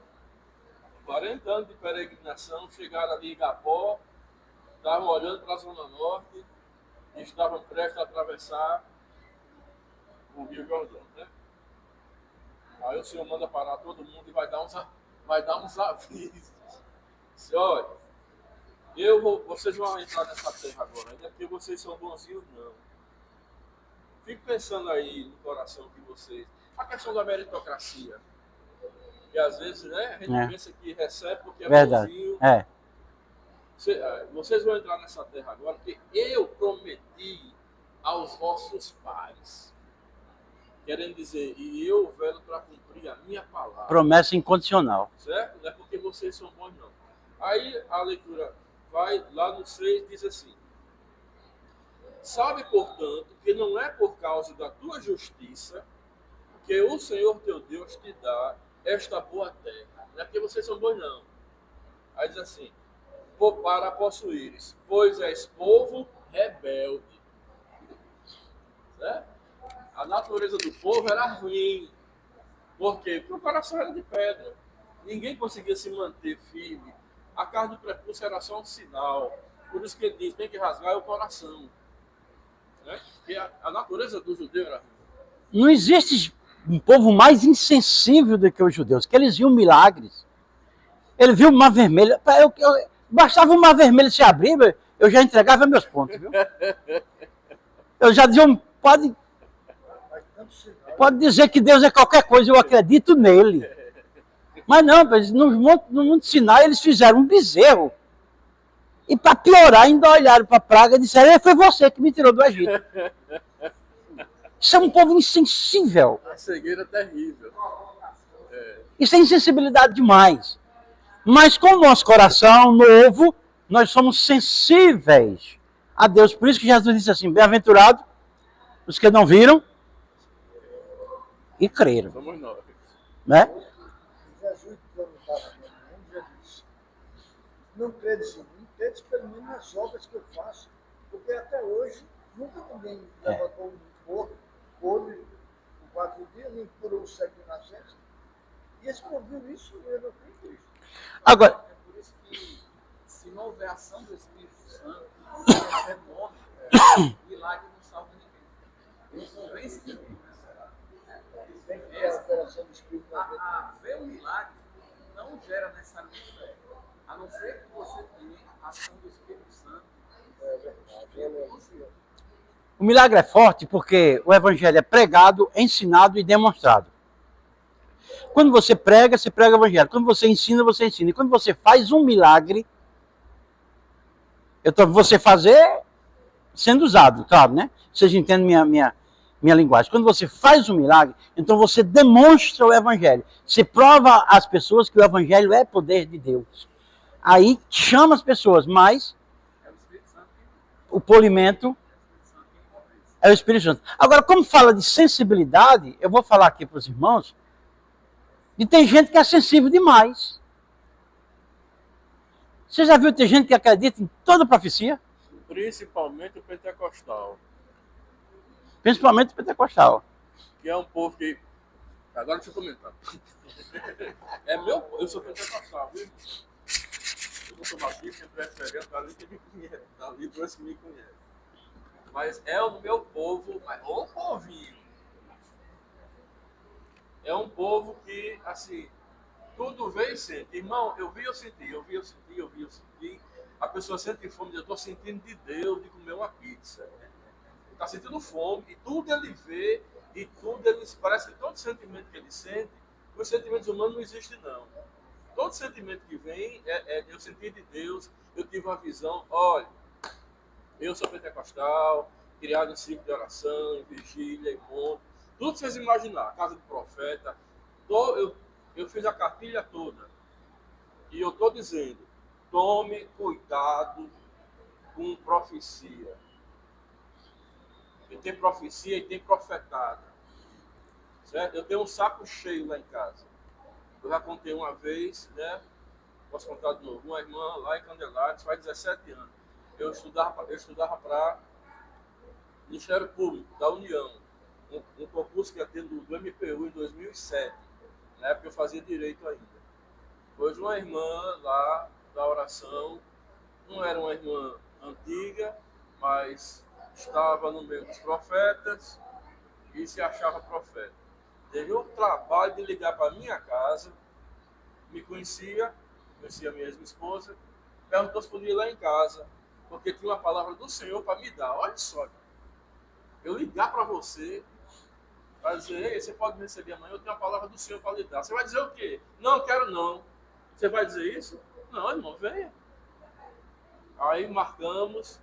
40 anos de peregrinação, chegaram ali em Gapó, estavam olhando para a Zona Norte, e estavam prestes a atravessar o Rio Jordão, né? Aí o Senhor manda parar todo mundo e vai dar uns avisos. Diz, olha, vocês vão entrar nessa terra agora, ainda porque vocês são bonzinhos, não. Fico pensando aí no coração de vocês, a questão da meritocracia, que às vezes, né, a gente pensa que recebe porque é verdade. Bonzinho. É. Vocês vão entrar nessa terra agora, porque eu prometi aos vossos pais. Querendo dizer, e eu venho para cumprir a minha palavra. Promessa incondicional. Certo? Não é porque vocês são bons, não. Aí a leitura vai lá no 6 diz assim: sabe, portanto, que não é por causa da tua justiça que o Senhor teu Deus te dá esta boa terra. Não é porque vocês são bons, não. Aí diz assim, para possuíres, pois és povo rebelde. Certo? A natureza do povo era ruim. Por quê? Porque o coração era de pedra. Ninguém conseguia se manter firme. A carne do prepúcio era só um sinal. Por isso que ele diz, tem que rasgar o coração. Né? Porque a natureza do judeu era ruim. Não existe um povo mais insensível do que os judeus, que eles viam milagres. Ele viu o mar vermelho. Bastava o mar vermelho se abrir, eu já entregava meus pontos, viu? Eu já dizia, pode dizer que Deus é qualquer coisa, eu acredito nele. Mas não, no mundo de Sinai eles fizeram um bezerro. E para piorar, ainda olharam para a praga e disseram, foi você que me tirou do Egito. Isso é um povo insensível. A cegueira é terrível. Isso é insensibilidade demais. Mas com o nosso coração novo, nós somos sensíveis a Deus. Por isso que Jesus disse assim, bem-aventurado os que não viram e creram. Somos nós. Né? Jesus, quando estava no mundo, já disse, não credes em mim, credes pelo menos nas obras que eu faço. Porque até hoje, nunca ninguém levantou um corpo, podre, em 4 dias, nem curou o cego de nascença. E esse povo viu isso e eu não creio isso. Agora, É por isso que, se não houver ação do Espírito Santo, se não houver nome, milagre não salva ninguém. Não convence ninguém. Tem que ter a operação do Espírito Santo. Ver um milagre não gera necessariamente fé. A não ser que você tenha a ação do Espírito Santo. o milagre é forte porque o evangelho é pregado, ensinado e demonstrado. Quando você prega o evangelho. Quando você ensina, você ensina. E quando você faz um milagre, você fazer sendo usado, claro, né? Vocês entendem minha linguagem. Quando você faz um milagre, então você demonstra o evangelho. Você prova às pessoas que o evangelho é poder de Deus. Aí chama as pessoas, mas o polimento é o Espírito Santo. Agora, como fala de sensibilidade, eu vou falar aqui para os irmãos, e tem gente que é sensível demais. Você já viu, tem gente que acredita em toda profecia? Principalmente o pentecostal. Principalmente o pentecostal. Que é um povo que... Agora deixa eu comentar. Eu sou pentecostal, viu? Eu não sou batista, eu prefiro ali que me conhece. Ali dois que me conhecem. Mas é o meu povo, mas o povinho. É um povo que, assim, tudo vem e sente. Irmão, eu vi, eu senti, eu vi, eu senti, eu vi, eu senti. A pessoa sente fome, eu estou sentindo de Deus de comer uma pizza. Está sentindo fome, e tudo ele vê, e tudo ele parece que todo sentimento que ele sente, os sentimentos humanos não existem não. Todo sentimento que vem, eu senti de Deus, eu tive uma visão, olha, eu sou pentecostal, criado em ciclo de oração, em vigília, em monte, tudo que vocês imaginar, casa do profeta, eu fiz a cartilha toda, e eu estou dizendo, tome cuidado com profecia. E tem profecia e tem profetada. Certo? Eu tenho um saco cheio lá em casa. Eu já contei uma vez, né? Posso contar de novo. Uma irmã lá em Candelários, faz 17 anos. Eu estudava para Ministério Público da União. Um concurso que ia ter do MPU em 2007. Na época eu fazia direito ainda. Pois uma irmã lá da oração, não era uma irmã antiga, mas estava no meio dos profetas e se achava profeta. Teve o trabalho de ligar para minha casa, me conhecia minha ex-esposa, perguntou se podia ir lá em casa, porque tinha uma palavra do Senhor para me dar. Olha só, eu ligar para você, para dizer, ei, você pode me receber amanhã, eu tenho uma palavra do Senhor para lhe dar. Você vai dizer o quê? Não, quero não. Você vai dizer isso? Não, irmão, venha. Aí marcamos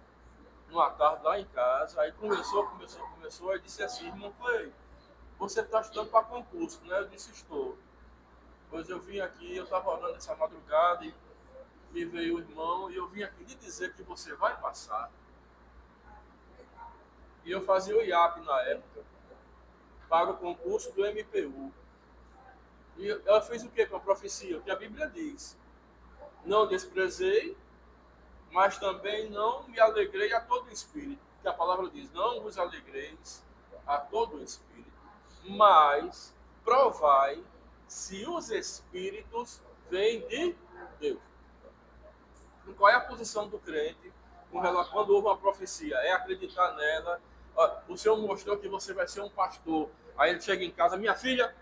numa tarde lá em casa, aí começou, aí disse assim, irmão Clay, você está estudando para concurso, né? Eu disse, estou. Pois eu vim aqui, eu estava orando essa madrugada e me veio o irmão e eu vim aqui lhe dizer que você vai passar. E eu fazia o IAP na época, para o concurso do MPU. E eu fiz o que com a profecia? O que a Bíblia diz. Não desprezei, mas também não me alegrei a todo espírito. Que a palavra diz, não vos alegreis a todo espírito, mas provai se os espíritos vêm de Deus. E qual é a posição do crente quando houve uma profecia? É acreditar nela. O Senhor mostrou que você vai ser um pastor. Aí ele chega em casa, minha filha,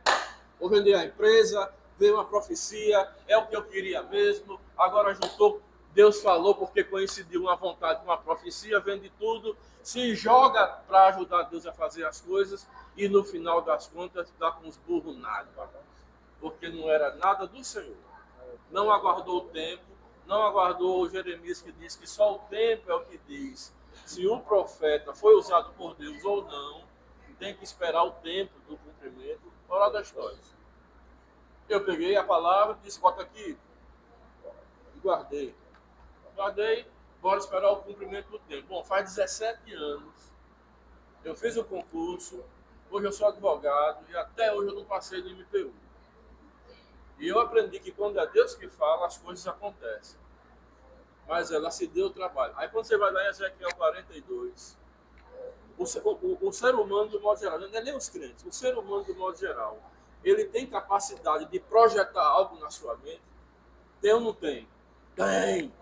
vou vender a empresa, veio uma profecia, é o que eu queria mesmo, agora juntou, Deus falou porque coincidiu uma vontade com uma profecia, vende tudo, se joga para ajudar Deus a fazer as coisas e no final das contas dá com os burros nada, porque não era nada do Senhor. Não aguardou o tempo, não aguardou o Jeremias que diz que só o tempo é o que diz se o profeta foi usado por Deus ou não, tem que esperar o tempo do cumprimento. Moral da história. Eu peguei a palavra, disse, bota aqui, e guardei. Guardei, bora esperar o cumprimento do tempo. Bom, faz 17 anos, eu fiz o concurso, hoje eu sou advogado e até hoje eu não passei do MPU. E eu aprendi que quando é Deus que fala, as coisas acontecem. Mas ela se deu o trabalho. Aí quando você vai lá em Ezequiel 42, o ser humano, do modo geral, não é nem os crentes, o ser humano, do modo geral, ele tem capacidade de projetar algo na sua mente? Tem ou não tem? Tem!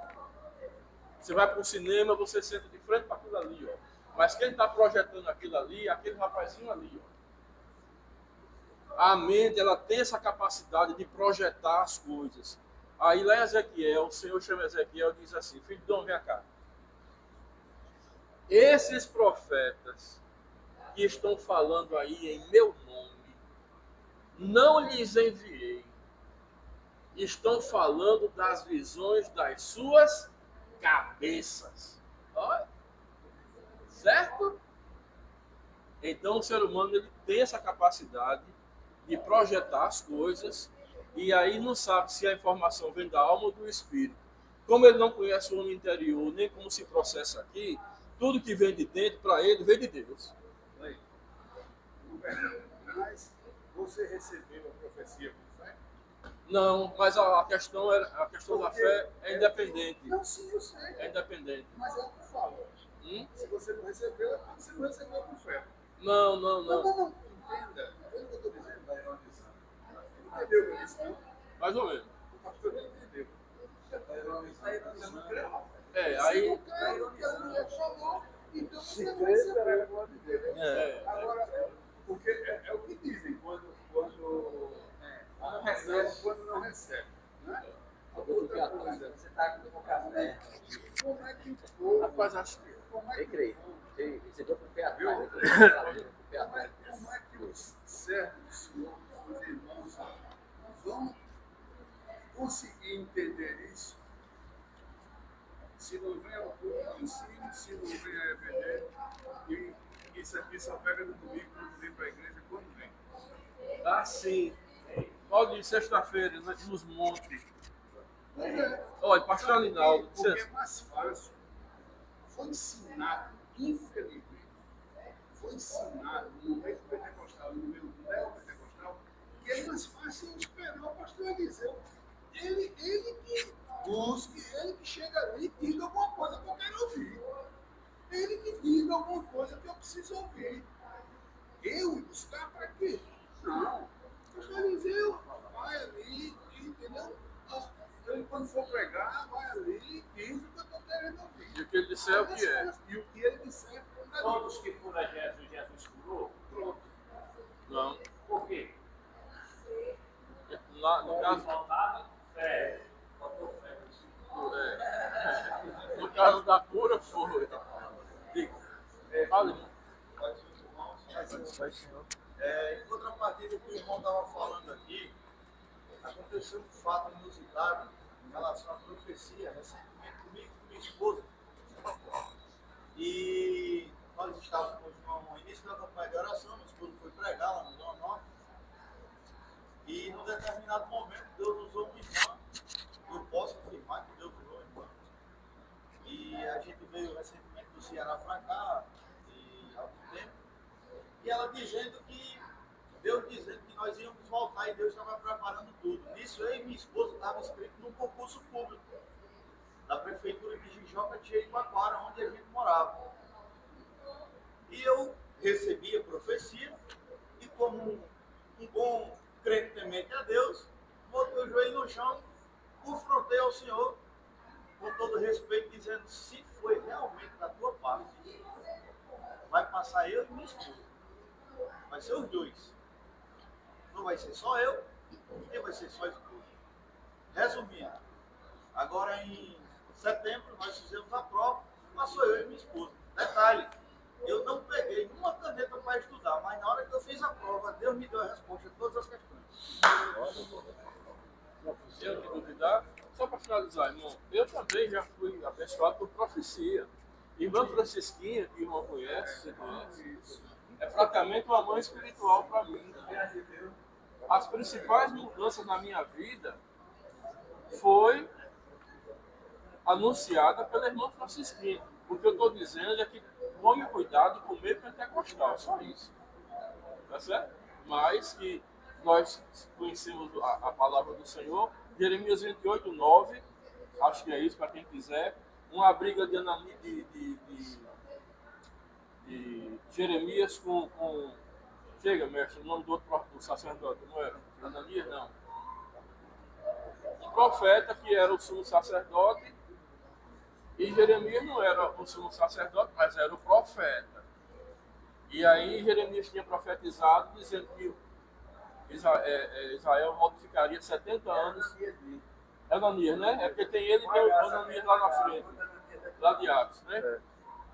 Você vai para o cinema, você senta de frente para aquilo ali, ó. Mas quem está projetando aquilo ali é aquele rapazinho ali, ó. A mente, ela tem essa capacidade de projetar as coisas. Aí lá em Ezequiel, o Senhor chama Ezequiel e diz assim, filho de Dom, vem cá. Esses profetas que estão falando aí em meu nome, não lhes enviei. Estão falando das visões das suas cabeças. Olha. Certo? Então o ser humano ele tem essa capacidade de projetar as coisas e aí não sabe se a informação vem da alma ou do espírito. Como ele não conhece o homem interior, nem como se processa aqui, tudo que vem de dentro, para ele, vem de Deus. Mas você recebeu a profecia com fé? Não, mas a questão da fé é independente. Não, sim, eu sei. É independente. Mas é o que eu falo. Se você não recebeu, é porque você não recebeu com fé. Não. Não. Entenda. Entenda o que eu estou dizendo. Está ironizando. Entendeu o que eu disse? Mais ou menos. O pastor não entendeu. Está ironizando. Você não crê, não. Aí... Você não crê no que a mulher falou. Então Se você não crer, será recebeu. glória de Deus. Agora, porque é o que dizem quando não recebe. Né? Outra coisa, Você está com café. como é que o povo. Rapaz, acho que Como é que o creio. povo. Você deu com o pé Viu? atrás. Como é que os servos do Senhor, os irmãos, vão conseguir entender isso se não vem ao culto de ensino, se não vem a EBD, e isso aqui só pega no domingo, quando vem para a igreja, quando vem? assim, logo de sexta-feira, nos montes. Pois é. Olha, pastor Sabe Alinaldo, por quê? Porque é mais fácil. Foi ensinado, infelizmente, foi ensinado no meio pentecostal, no meio neopentecostal, que é mais fácil esperar o pastor Eliseu. Ele que busque, ele que chega ali e diga alguma coisa que eu quero ouvir. Ele que diga alguma coisa que eu preciso ouvir. Eu ir buscar para quê? Não. O pastor Eliseu vai ali, entendeu? Ele, quando for pregar, vai ali e diz o que eu estou querendo ouvir. e o que ele disser é o que é. E o que ele disser, Todos que foram a Jesus, Jesus curou? pronto. Não. Por quê? No caso, Faltava fé. Faltou fé. no caso da cura, foi. Diga. Fala, irmão. Em contrapartida do que o irmão estava falando aqui, aconteceu um fato inusitado em relação à profecia, recentemente comigo e com minha esposa. E nós estávamos no início da campanha de oração, minha esposa foi pregar lá no Zona Norte. E num determinado momento Deus usou uma irmã, eu posso afirmar que Deus usou uma irmã. E a gente veio recentemente do Ceará para cá, e há algum tempo, e ela dizendo que, Deus dizendo que nós íamos voltar e Deus estava preparando tudo. Nisso eu e minha esposa estava inscrito num concurso público da prefeitura de Jijoca de Jericoacoara, onde a gente morava. E eu recebi a profecia e, como um bom crente temente a Deus, botei o joelho no chão, confrontei ao Senhor com todo respeito, dizendo: se foi realmente da tua parte, vai passar eu e minha esposa. Vai ser os dois. Não vai ser só eu, nem vai ser só a esposa. Resumindo, agora em setembro nós fizemos a prova, passou eu e minha esposa. Detalhe, eu não peguei uma caneta para estudar, mas na hora que eu fiz a prova, Deus me deu a resposta a todas as questões. Eu que duvidar, só para finalizar, irmão, eu também já fui abençoado por profecia. Irmã Francisquinha, que o irmão conhece, você conhece, é praticamente uma mãe espiritual para mim. As principais mudanças na minha vida foi anunciada pela irmã Francisquinha. O que eu estou dizendo é que tome cuidado com o meio pentecostal, só isso. Tá certo? Mas que nós conhecemos a palavra do Senhor, Jeremias 28, 9, acho que é isso para quem quiser. Uma briga de Jeremias com. Chega, mestre, o nome do outro do sacerdote, não era? Ananias, não. Um profeta que era o sumo sacerdote, e Jeremias não era o sumo sacerdote, mas era o profeta. E aí Jeremias tinha profetizado, dizendo que Israel modificaria 70 anos. É Ananias, né? É porque tem ele e tem o Ananias lá na frente, lá de Atos, né?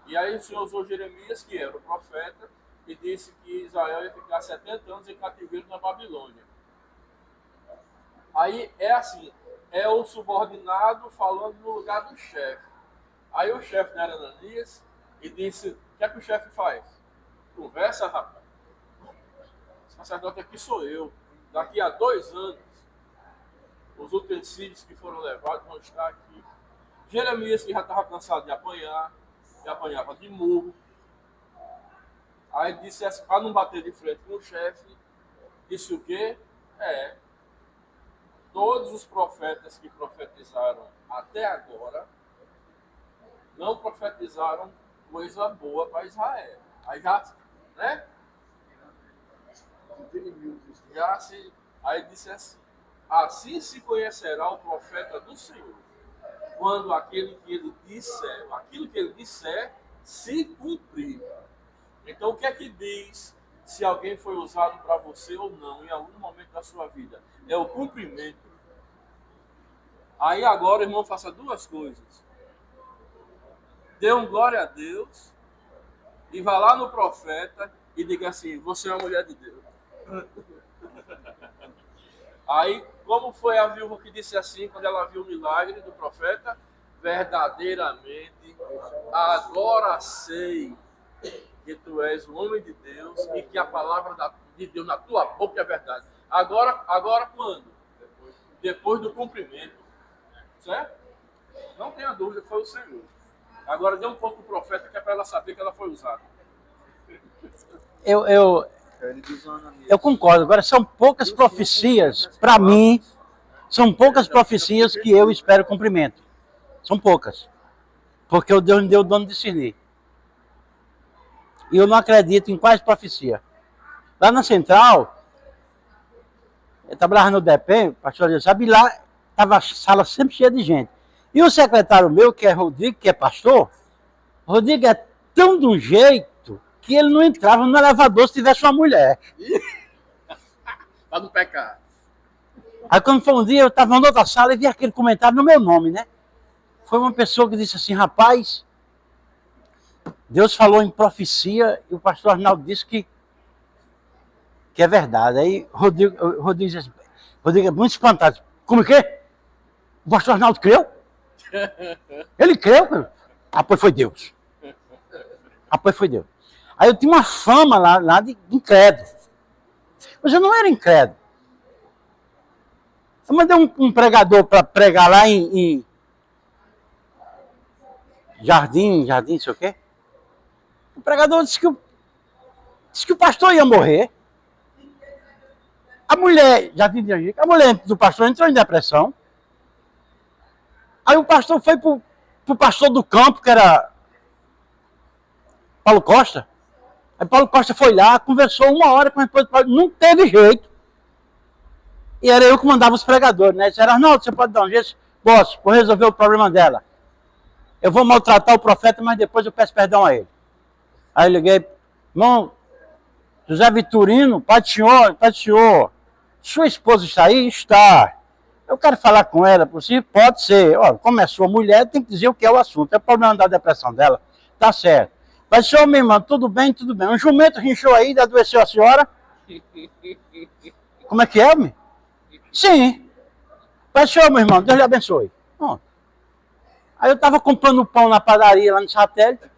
E aí o Senhor usou Jeremias, que era o profeta, e disse que Israel ia ficar 70 anos em cativeiro na Babilônia. Aí é assim, é o subordinado falando no lugar do chefe. Aí o chefe não era Ananias e disse: o que é que o chefe faz? Conversa, rapaz. O sacerdote aqui sou eu. Daqui a 2 anos, os utensílios que foram levados vão estar aqui. Jeremias, que já estava cansado de apanhar, que apanhava de murro. Aí disse assim, para não bater de frente com o chefe, disse o quê? Todos os profetas que profetizaram até agora não profetizaram coisa boa para Israel. Aí já, né? Aí disse assim se conhecerá o profeta do Senhor, quando aquilo que ele disser se cumprir. Então, o que é que diz se alguém foi usado para você ou não em algum momento da sua vida? É o cumprimento. Aí agora, irmão, faça duas coisas. Dê um glória a Deus e vá lá no profeta e diga assim, você é uma mulher de Deus. Aí, como foi a viúva que disse assim, quando ela viu o milagre do profeta? Verdadeiramente, agora sei que tu és o homem de Deus e que a palavra de Deus na tua boca é verdade. Agora quando? Depois do cumprimento. Certo? Não tenha dúvida, foi o Senhor. Agora dê um pouco pro profeta que é para ela saber que ela foi usada. Eu concordo. Agora, são poucas profecias, para mim, são poucas profecias que eu espero cumprimento. São poucas. Porque o Deus me deu o dom de discernir. E eu não acredito em quase profecia. Lá na central, eu trabalhava no DEPEN, pastor Deus sabe, lá estava a sala sempre cheia de gente. E o secretário meu, que é Rodrigo, que é pastor, Rodrigo é tão de um jeito que ele não entrava no elevador se tivesse uma mulher. Para não pecar. Aí quando foi um dia, eu estava na outra sala e vi aquele comentário no meu nome, né? Foi uma pessoa que disse assim, rapaz, Deus falou em profecia e o pastor Arnaldo disse que é verdade. Aí Rodrigo disse assim, Rodrigo é muito espantado. Como que é? O pastor Arnaldo creu? Ele creu? Ah, pois foi Deus. Ah, pois foi Deus. Aí eu tinha uma fama lá de incrédulo. Mas eu não era incrédulo. Eu mandei um pregador para pregar lá em Jardim, não sei o quê. O pregador disse que o pastor ia morrer. A mulher do pastor entrou em depressão. Aí o pastor foi pro pastor do campo, que era Paulo Costa. Aí Paulo Costa foi lá, conversou 1 hora com a esposa do Paulo, não teve jeito. E era eu que mandava os pregadores, né? Disseram, Arnaldo, você pode dar um jeito? Posso, vou resolver o problema dela. Eu vou maltratar o profeta, mas depois eu peço perdão a ele. Aí eu liguei, irmão, José Vitorino, pai do senhor, sua esposa está aí? Está. Eu quero falar com ela, por si, pode ser. Ó, como é sua mulher, tem que dizer o que é o assunto. É o problema da depressão dela. Tá certo. Mas, senhor, minha irmã, tudo bem, tudo bem. Um jumento rinchou aí, adoeceu a senhora? Como é que é, homem? Sim. Mas, senhor, meu irmão, Deus lhe abençoe. Bom. Aí eu estava comprando pão na padaria lá no satélite.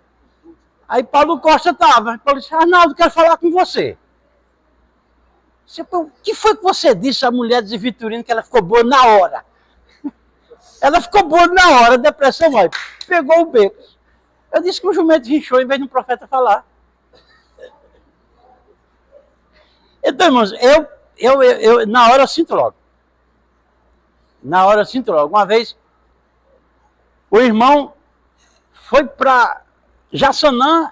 Aí Paulo Costa estava. Paulo disse, Arnaldo, quero falar com você. O que foi que você disse à mulher de Vitorino que ela ficou boa na hora? Ela ficou boa na hora, a depressão vai. Pegou o beco. Eu disse que o jumento rinchou em vez do profeta falar. Então, irmãos, eu na hora eu sinto logo. Na hora eu sinto logo. Uma vez, o irmão foi para Jaçanã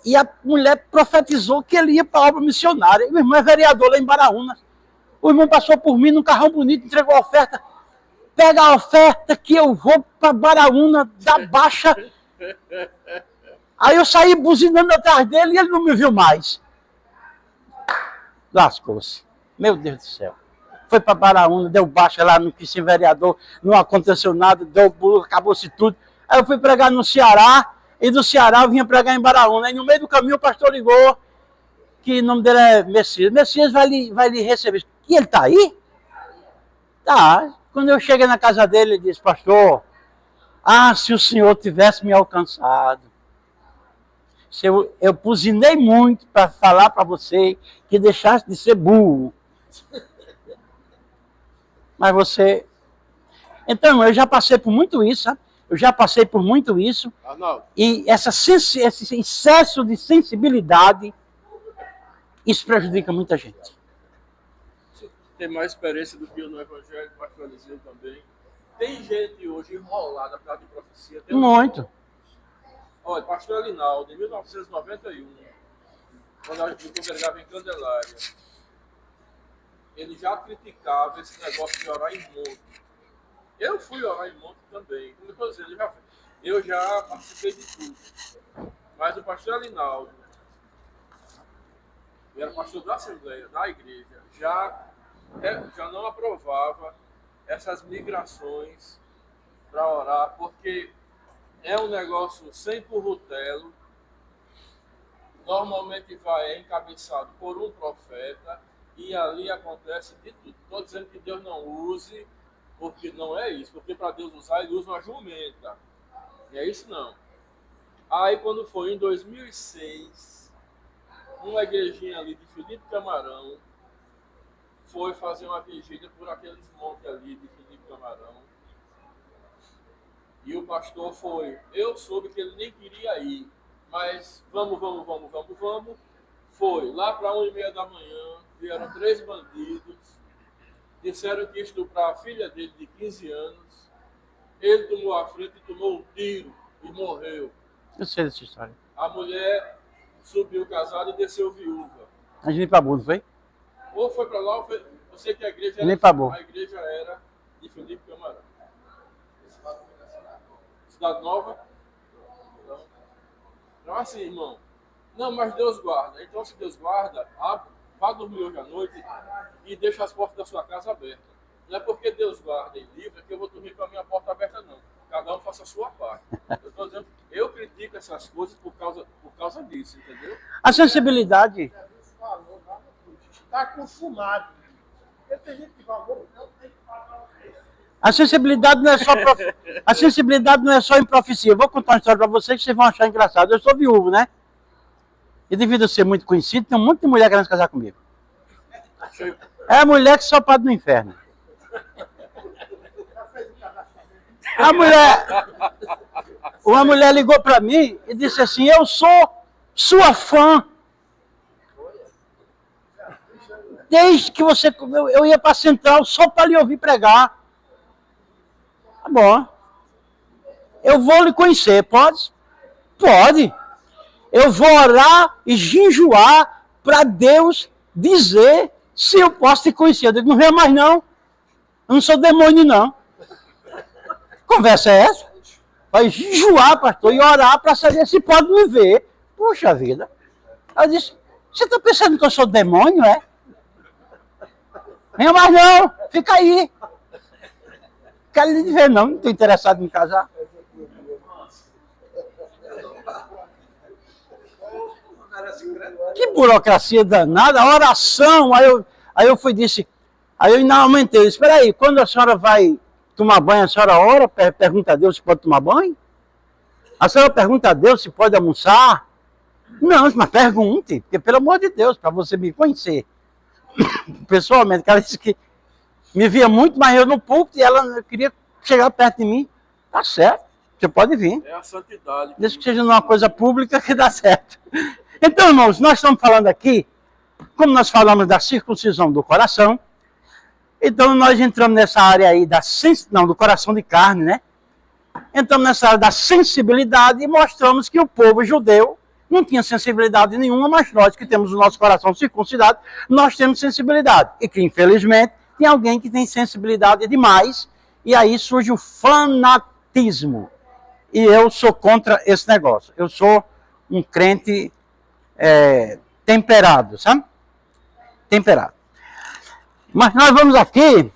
e a mulher profetizou que ele ia para a obra missionária. O irmão é vereador lá em Baraúna. O irmão passou por mim num carrão bonito, entregou a oferta. Pega a oferta que eu vou para Baraúna da Baixa. Aí eu saí buzinando atrás dele e ele não me viu mais. Lascou-se. Meu Deus do céu. Foi para Baraúna, deu baixa lá, não quis ser vereador, não aconteceu nada, deu bolo, acabou-se tudo. Aí eu fui pregar no Ceará, e do Ceará eu vinha pregar em Baraúna. Aí no meio do caminho o pastor ligou, que o nome dele é Messias. Messias vai lhe receber. E ele está aí? Tá. Quando eu cheguei na casa dele, ele disse, pastor, se o senhor tivesse me alcançado. Eu buzinei muito para falar para você que deixasse de ser burro. Mas você... Então, eu já passei por muito isso, sabe? Eu já passei por muito isso. Arnaldo. E esse excesso de sensibilidade, isso prejudica muita gente. Tem mais experiência do que eu no Evangelho, pastor Eliseu também. Tem gente hoje enrolada por causa de profecia. Muito. Olha, pastor Alinaldo, em 1991, quando eu congregava em Candelária, ele já criticava esse negócio de orar em monte. Eu fui orar em monte também. Como eu estou dizendo, eu já participei de tudo. Mas o pastor Alinaldo, que era pastor da Assembleia, da igreja, já não aprovava essas migrações para orar, porque é um negócio sem currutelo, normalmente é encabeçado por um profeta, e ali acontece de tudo. Estou dizendo que Deus não use, porque não é isso, porque para Deus usar, ele usa uma jumenta. E é isso não. Aí quando foi em 2006, uma igrejinha ali de Felipe Camarão foi fazer uma vigília por aqueles montes ali de Felipe Camarão. E o pastor foi. Eu soube que ele nem queria ir, mas vamos. Foi. Lá para 1h30 da manhã, vieram 3 bandidos, disseram que ia estuprar a filha dele de 15 anos. Ele tomou a frente e tomou um tiro e morreu. Eu sei dessa história. A mulher subiu casada e desceu viúva. A gente Pabu, não foi? Ou foi para lá, ou foi. Eu sei que a igreja Nem Pabu. A igreja era de Felipe Camarão. Cidade Nova? Então assim, irmão. Não, mas Deus guarda. Então, se Deus guarda, vá dormir hoje à noite e deixa as portas da sua casa abertas. Não é porque Deus guarda e livra que eu vou dormir com a minha porta aberta, não. Cada um faça a sua parte. Eu estou dizendo, eu critico essas coisas por causa disso, entendeu? A sensibilidade. Jesus falou lá no culto, está consumado. Porque tem gente que falou, não tem que pagar o preço. A sensibilidade não é só a sensibilidade não é só em profecia. Eu vou contar uma história para vocês que vocês vão achar engraçado. Eu sou viúvo, né? E devido a ser muito conhecido, tem um monte de mulher querendo se casar comigo. É a mulher que só pode no inferno. Uma mulher ligou para mim e disse assim: eu sou sua fã. Desde que eu ia para a Central só para lhe ouvir pregar. Tá bom. Eu vou lhe conhecer, pode? Pode. Eu vou orar e jejuar para Deus dizer se eu posso te conhecer. Eu digo, não venha mais não. Eu não sou demônio, não. Conversa é essa? Vai jejuar, pastor, e orar para saber se pode me ver. Puxa vida. Eu disse, você está pensando que eu sou demônio, é? Venha mais não, fica aí. Quero lhe ver não estou interessado em casar. Que burocracia danada, a oração. Aí eu fui disse, aí eu ainda aumentei, eu disse, espera aí, quando a senhora vai tomar banho, a senhora ora, pergunta a Deus se pode tomar banho? A senhora pergunta a Deus se pode almoçar? Não, mas pergunte, porque pelo amor de Deus, para você me conhecer. Pessoalmente, ela disse que me via muito, mas eu no púlpito e ela queria chegar perto de mim. Tá certo, você pode vir. É a santidade. Desde que seja numa coisa pública que dá certo. Então, irmãos, nós estamos falando aqui, como nós falamos da circuncisão do coração, então nós entramos nessa área aí do coração de carne, né? Entramos nessa área da sensibilidade e mostramos que o povo judeu não tinha sensibilidade nenhuma, mas nós que temos o nosso coração circuncidado, nós temos sensibilidade. E que, infelizmente, tem alguém que tem sensibilidade demais, e aí surge o fanatismo. E eu sou contra esse negócio. Eu sou um crente temperado, sabe? Temperado. Mas nós vamos aqui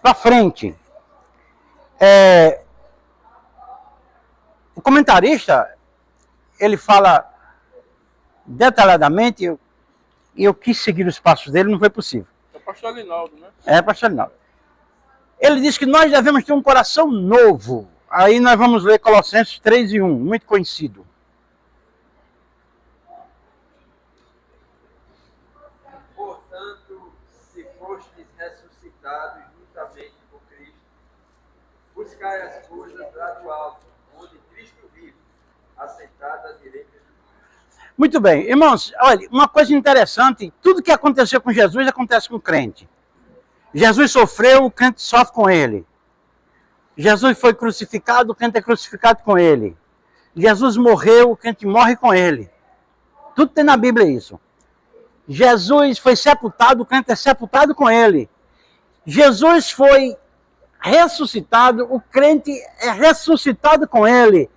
para frente. O comentarista, ele fala detalhadamente, e eu quis seguir os passos dele, não foi possível. É o pastor Alinaldo, né? É, pastor Alinaldo. Ele diz que nós devemos ter um coração novo. Aí nós vamos ler Colossenses 3:1, muito conhecido. Portanto, se fostes ressuscitados juntamente com Cristo, buscai as coisas lá do alto, onde Cristo vive, assentado à direita de Deus. Muito bem. Irmãos, olha, uma coisa interessante, tudo que aconteceu com Jesus acontece com o crente. Jesus sofreu, o crente sofre com ele. Jesus foi crucificado, o crente é crucificado com ele. Jesus morreu, o crente morre com ele. Tudo tem na Bíblia isso. Jesus foi sepultado, o crente é sepultado com ele. Jesus foi ressuscitado, o crente é ressuscitado com ele.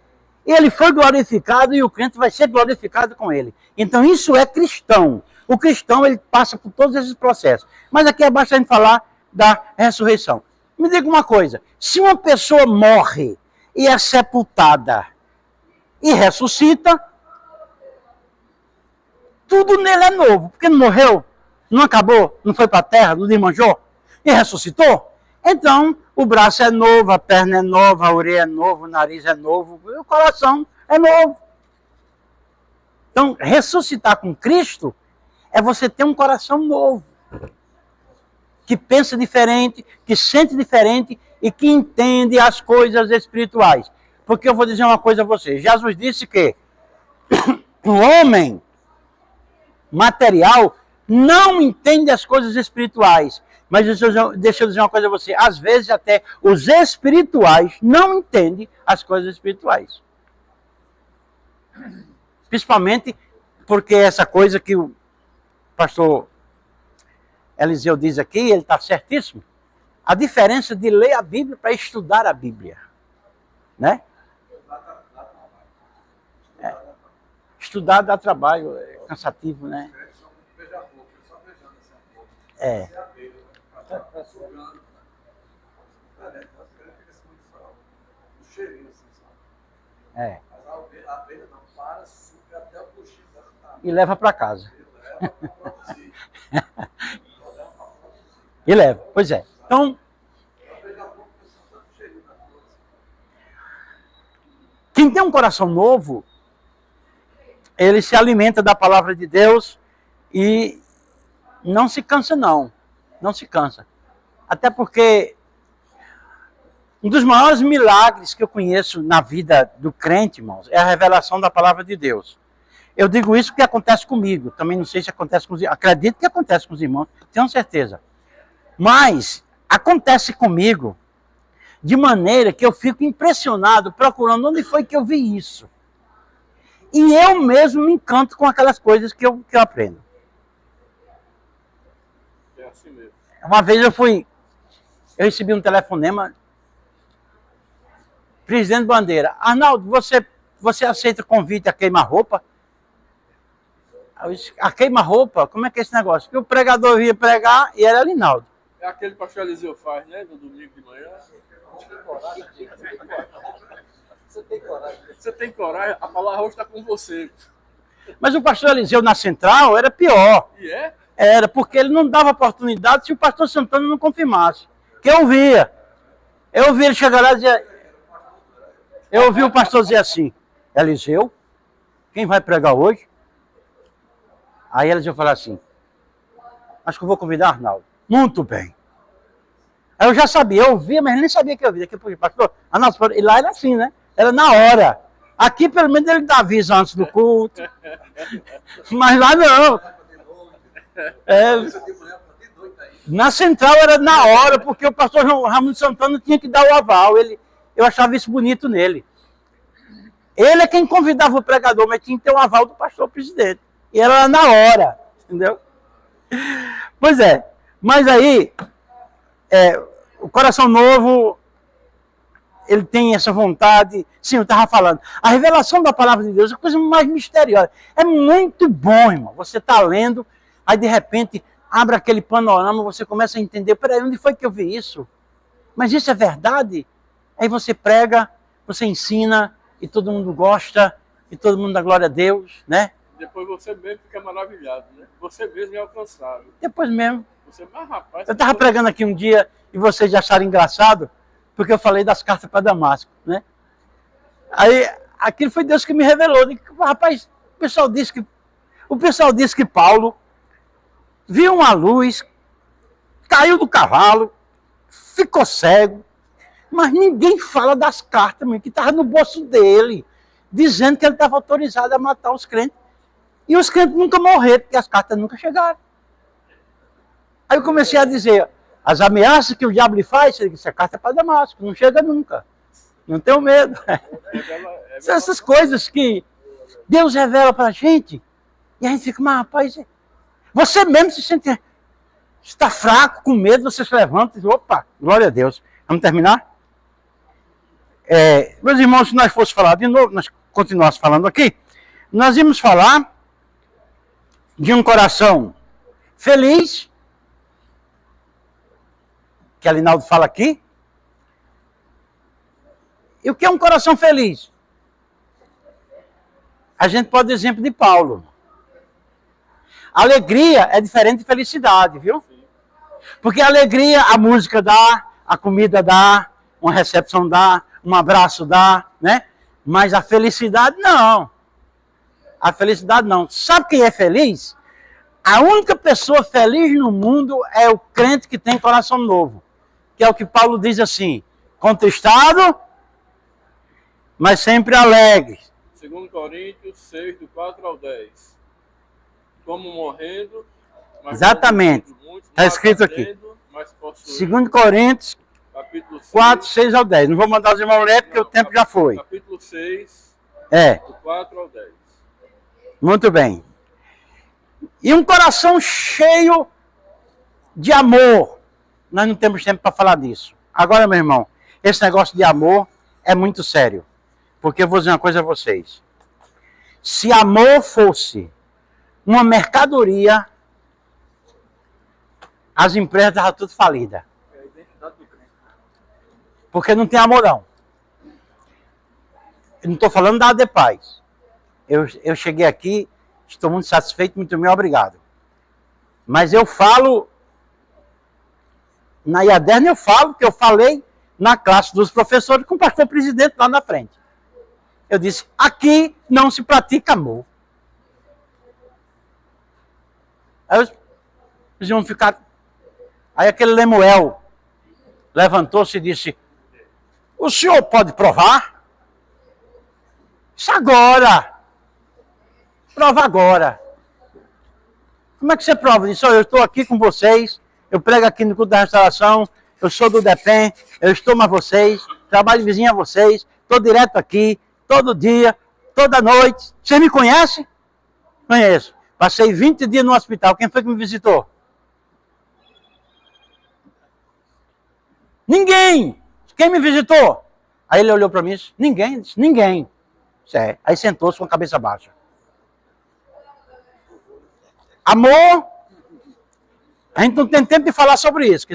Ele foi glorificado e o crente vai ser glorificado com ele. Então isso é cristão. O cristão, ele passa por todos esses processos. Mas aqui é basta a gente falar da ressurreição. Me diga uma coisa, se uma pessoa morre e é sepultada e ressuscita, tudo nele é novo, porque não morreu, não acabou, não foi para a terra, não desmanchou e ressuscitou. Então, o braço é novo, a perna é nova, a orelha é nova, o nariz é novo, o coração é novo. Então, ressuscitar com Cristo é você ter um coração novo, que pensa diferente, que sente diferente e que entende as coisas espirituais. Porque eu vou dizer uma coisa a você. Jesus disse que o homem material não entende as coisas espirituais. Mas deixa eu dizer uma coisa a você. Às vezes até os espirituais não entendem as coisas espirituais. Principalmente porque essa coisa que o pastor Eliseu diz aqui, ele está certíssimo. A diferença de ler a Bíblia para estudar a Bíblia. Né? Estudar dá trabalho, é cansativo, né? É. É. E leva para casa. E leva, pois é. Então, quem tem um coração novo, ele se alimenta da palavra de Deus e não se cansa não. Não se cansa. Até porque um dos maiores milagres que eu conheço na vida do crente, irmãos, é a revelação da palavra de Deus. Eu digo isso porque acontece comigo. Também não sei se acontece com os irmãos. Acredito que acontece com os irmãos, tenho certeza. Mas acontece comigo de maneira que eu fico impressionado, procurando onde foi que eu vi isso. E eu mesmo me encanto com aquelas coisas que eu aprendo. É assim mesmo. Uma vez eu recebi um telefonema, presidente Bandeira, Arnaldo, você aceita convite a queima-roupa? A queima-roupa? Como é que é esse negócio? Que o pregador ia pregar e era Linaldo. É aquele que o pastor Eliseu faz, né? No domingo de manhã. Você tem coragem. Você tem coragem, a palavra hoje está com você. Mas o pastor Eliseu na central era pior. E é? Era, porque ele não dava oportunidade se o pastor Santana não confirmasse. Que eu via. Eu vi ele chegar lá e dizer... Eu ouvi o pastor dizer assim, Eliseu, quem vai pregar hoje? Aí Eliseu falou assim, acho que eu vou convidar Arnaldo. Muito bem. Aí eu já sabia, eu ouvia, mas nem sabia que eu ouvia. Aqui, pastor, Arnaldo, e lá era assim, né? Era na hora. Aqui, pelo menos, ele dá aviso antes do culto. Mas lá não. Na central era na hora, porque o pastor Raimundo Santana tinha que dar o aval. Eu achava isso bonito nele. Ele é quem convidava o pregador, mas tinha que ter o aval do pastor presidente. E era na hora, entendeu? Pois é. Mas aí, o coração novo, ele tem essa vontade. Sim, eu estava falando. A revelação da palavra de Deus é a coisa mais misteriosa. É muito bom, irmão. Você está lendo, aí de repente abre aquele panorama, você começa a entender, peraí, onde foi que eu vi isso? Mas isso é verdade? Aí você prega, você ensina, e todo mundo gosta, e todo mundo dá glória a Deus, né? Depois você mesmo fica maravilhado, né? Você mesmo é alcançado. Depois mesmo. Você, mas rapaz... Eu estava pregando aqui um dia, e vocês acharam engraçado, porque eu falei das cartas para Damasco, né? Aí, aquilo foi Deus que me revelou. Rapaz, o pessoal disse que Paulo viu uma luz, caiu do cavalo, ficou cego, mas ninguém fala das cartas, que estavam no bolso dele, dizendo que ele estava autorizado a matar os crentes. E os crentes nunca morreram, porque as cartas nunca chegaram. Aí eu comecei a dizer, as ameaças que o diabo lhe faz, essa carta é para Damasco, não chega nunca. Não tenho medo. São essas coisas que Deus revela para a gente, e a gente fica, mas rapaz, você mesmo se sente, está fraco, com medo, você se levanta e diz, opa, glória a Deus. Vamos terminar? Meus irmãos, se nós fosse falar de novo, nós continuássemos falando aqui, nós íamos falar de um coração feliz, que a Linaldo fala aqui. E o que é um coração feliz? A gente pode dar exemplo de Paulo. Alegria é diferente de felicidade, viu? Porque a alegria, a música dá, a comida dá, uma recepção dá, um abraço dá, né? Mas a felicidade não. A felicidade não. Sabe quem é feliz? A única pessoa feliz no mundo é o crente que tem coração novo. Que é o que Paulo diz assim, contristado, mas sempre alegre. 2 Coríntios 6, do 4 ao 10. Como morrendo, mas exatamente. Está escrito aqui. 2 Coríntios capítulo 6, 4, 6 ao 10. Não vou mandar os irmãos ler porque o tempo já foi. Capítulo 6, do 4 ao 10. Muito bem. E um coração cheio de amor. Nós não temos tempo para falar disso. Agora, meu irmão, esse negócio de amor é muito sério. Porque eu vou dizer uma coisa a vocês. Se amor fosse uma mercadoria, as empresas estavam tudo falidas. Porque não tem amor, não. Eu não estou falando da ADPaz. Eu cheguei aqui, estou muito satisfeito, muito bem, obrigado. Mas eu falo, na IADERN eu falo, que eu falei na classe dos professores com o pastor presidente lá na frente. Eu disse, aqui não se pratica amor. Aí os irmãos ficaram... Aí aquele Lemuel levantou-se e disse, o senhor pode provar? Isso agora. Prova agora. Como é que você prova isso? Eu estou aqui com vocês, eu prego aqui no culto da restauração, eu sou do DEPEN, eu estou mais vocês, trabalho vizinho a vocês, estou direto aqui, todo dia, toda noite. Você me conhece? Conheço. Passei 20 dias no hospital. Quem foi que me visitou? Ninguém! Quem me visitou? Aí ele olhou para mim e disse, ninguém? Disse, ninguém. Aí sentou-se com a cabeça baixa. Amor, a gente não tem tempo de falar sobre isso.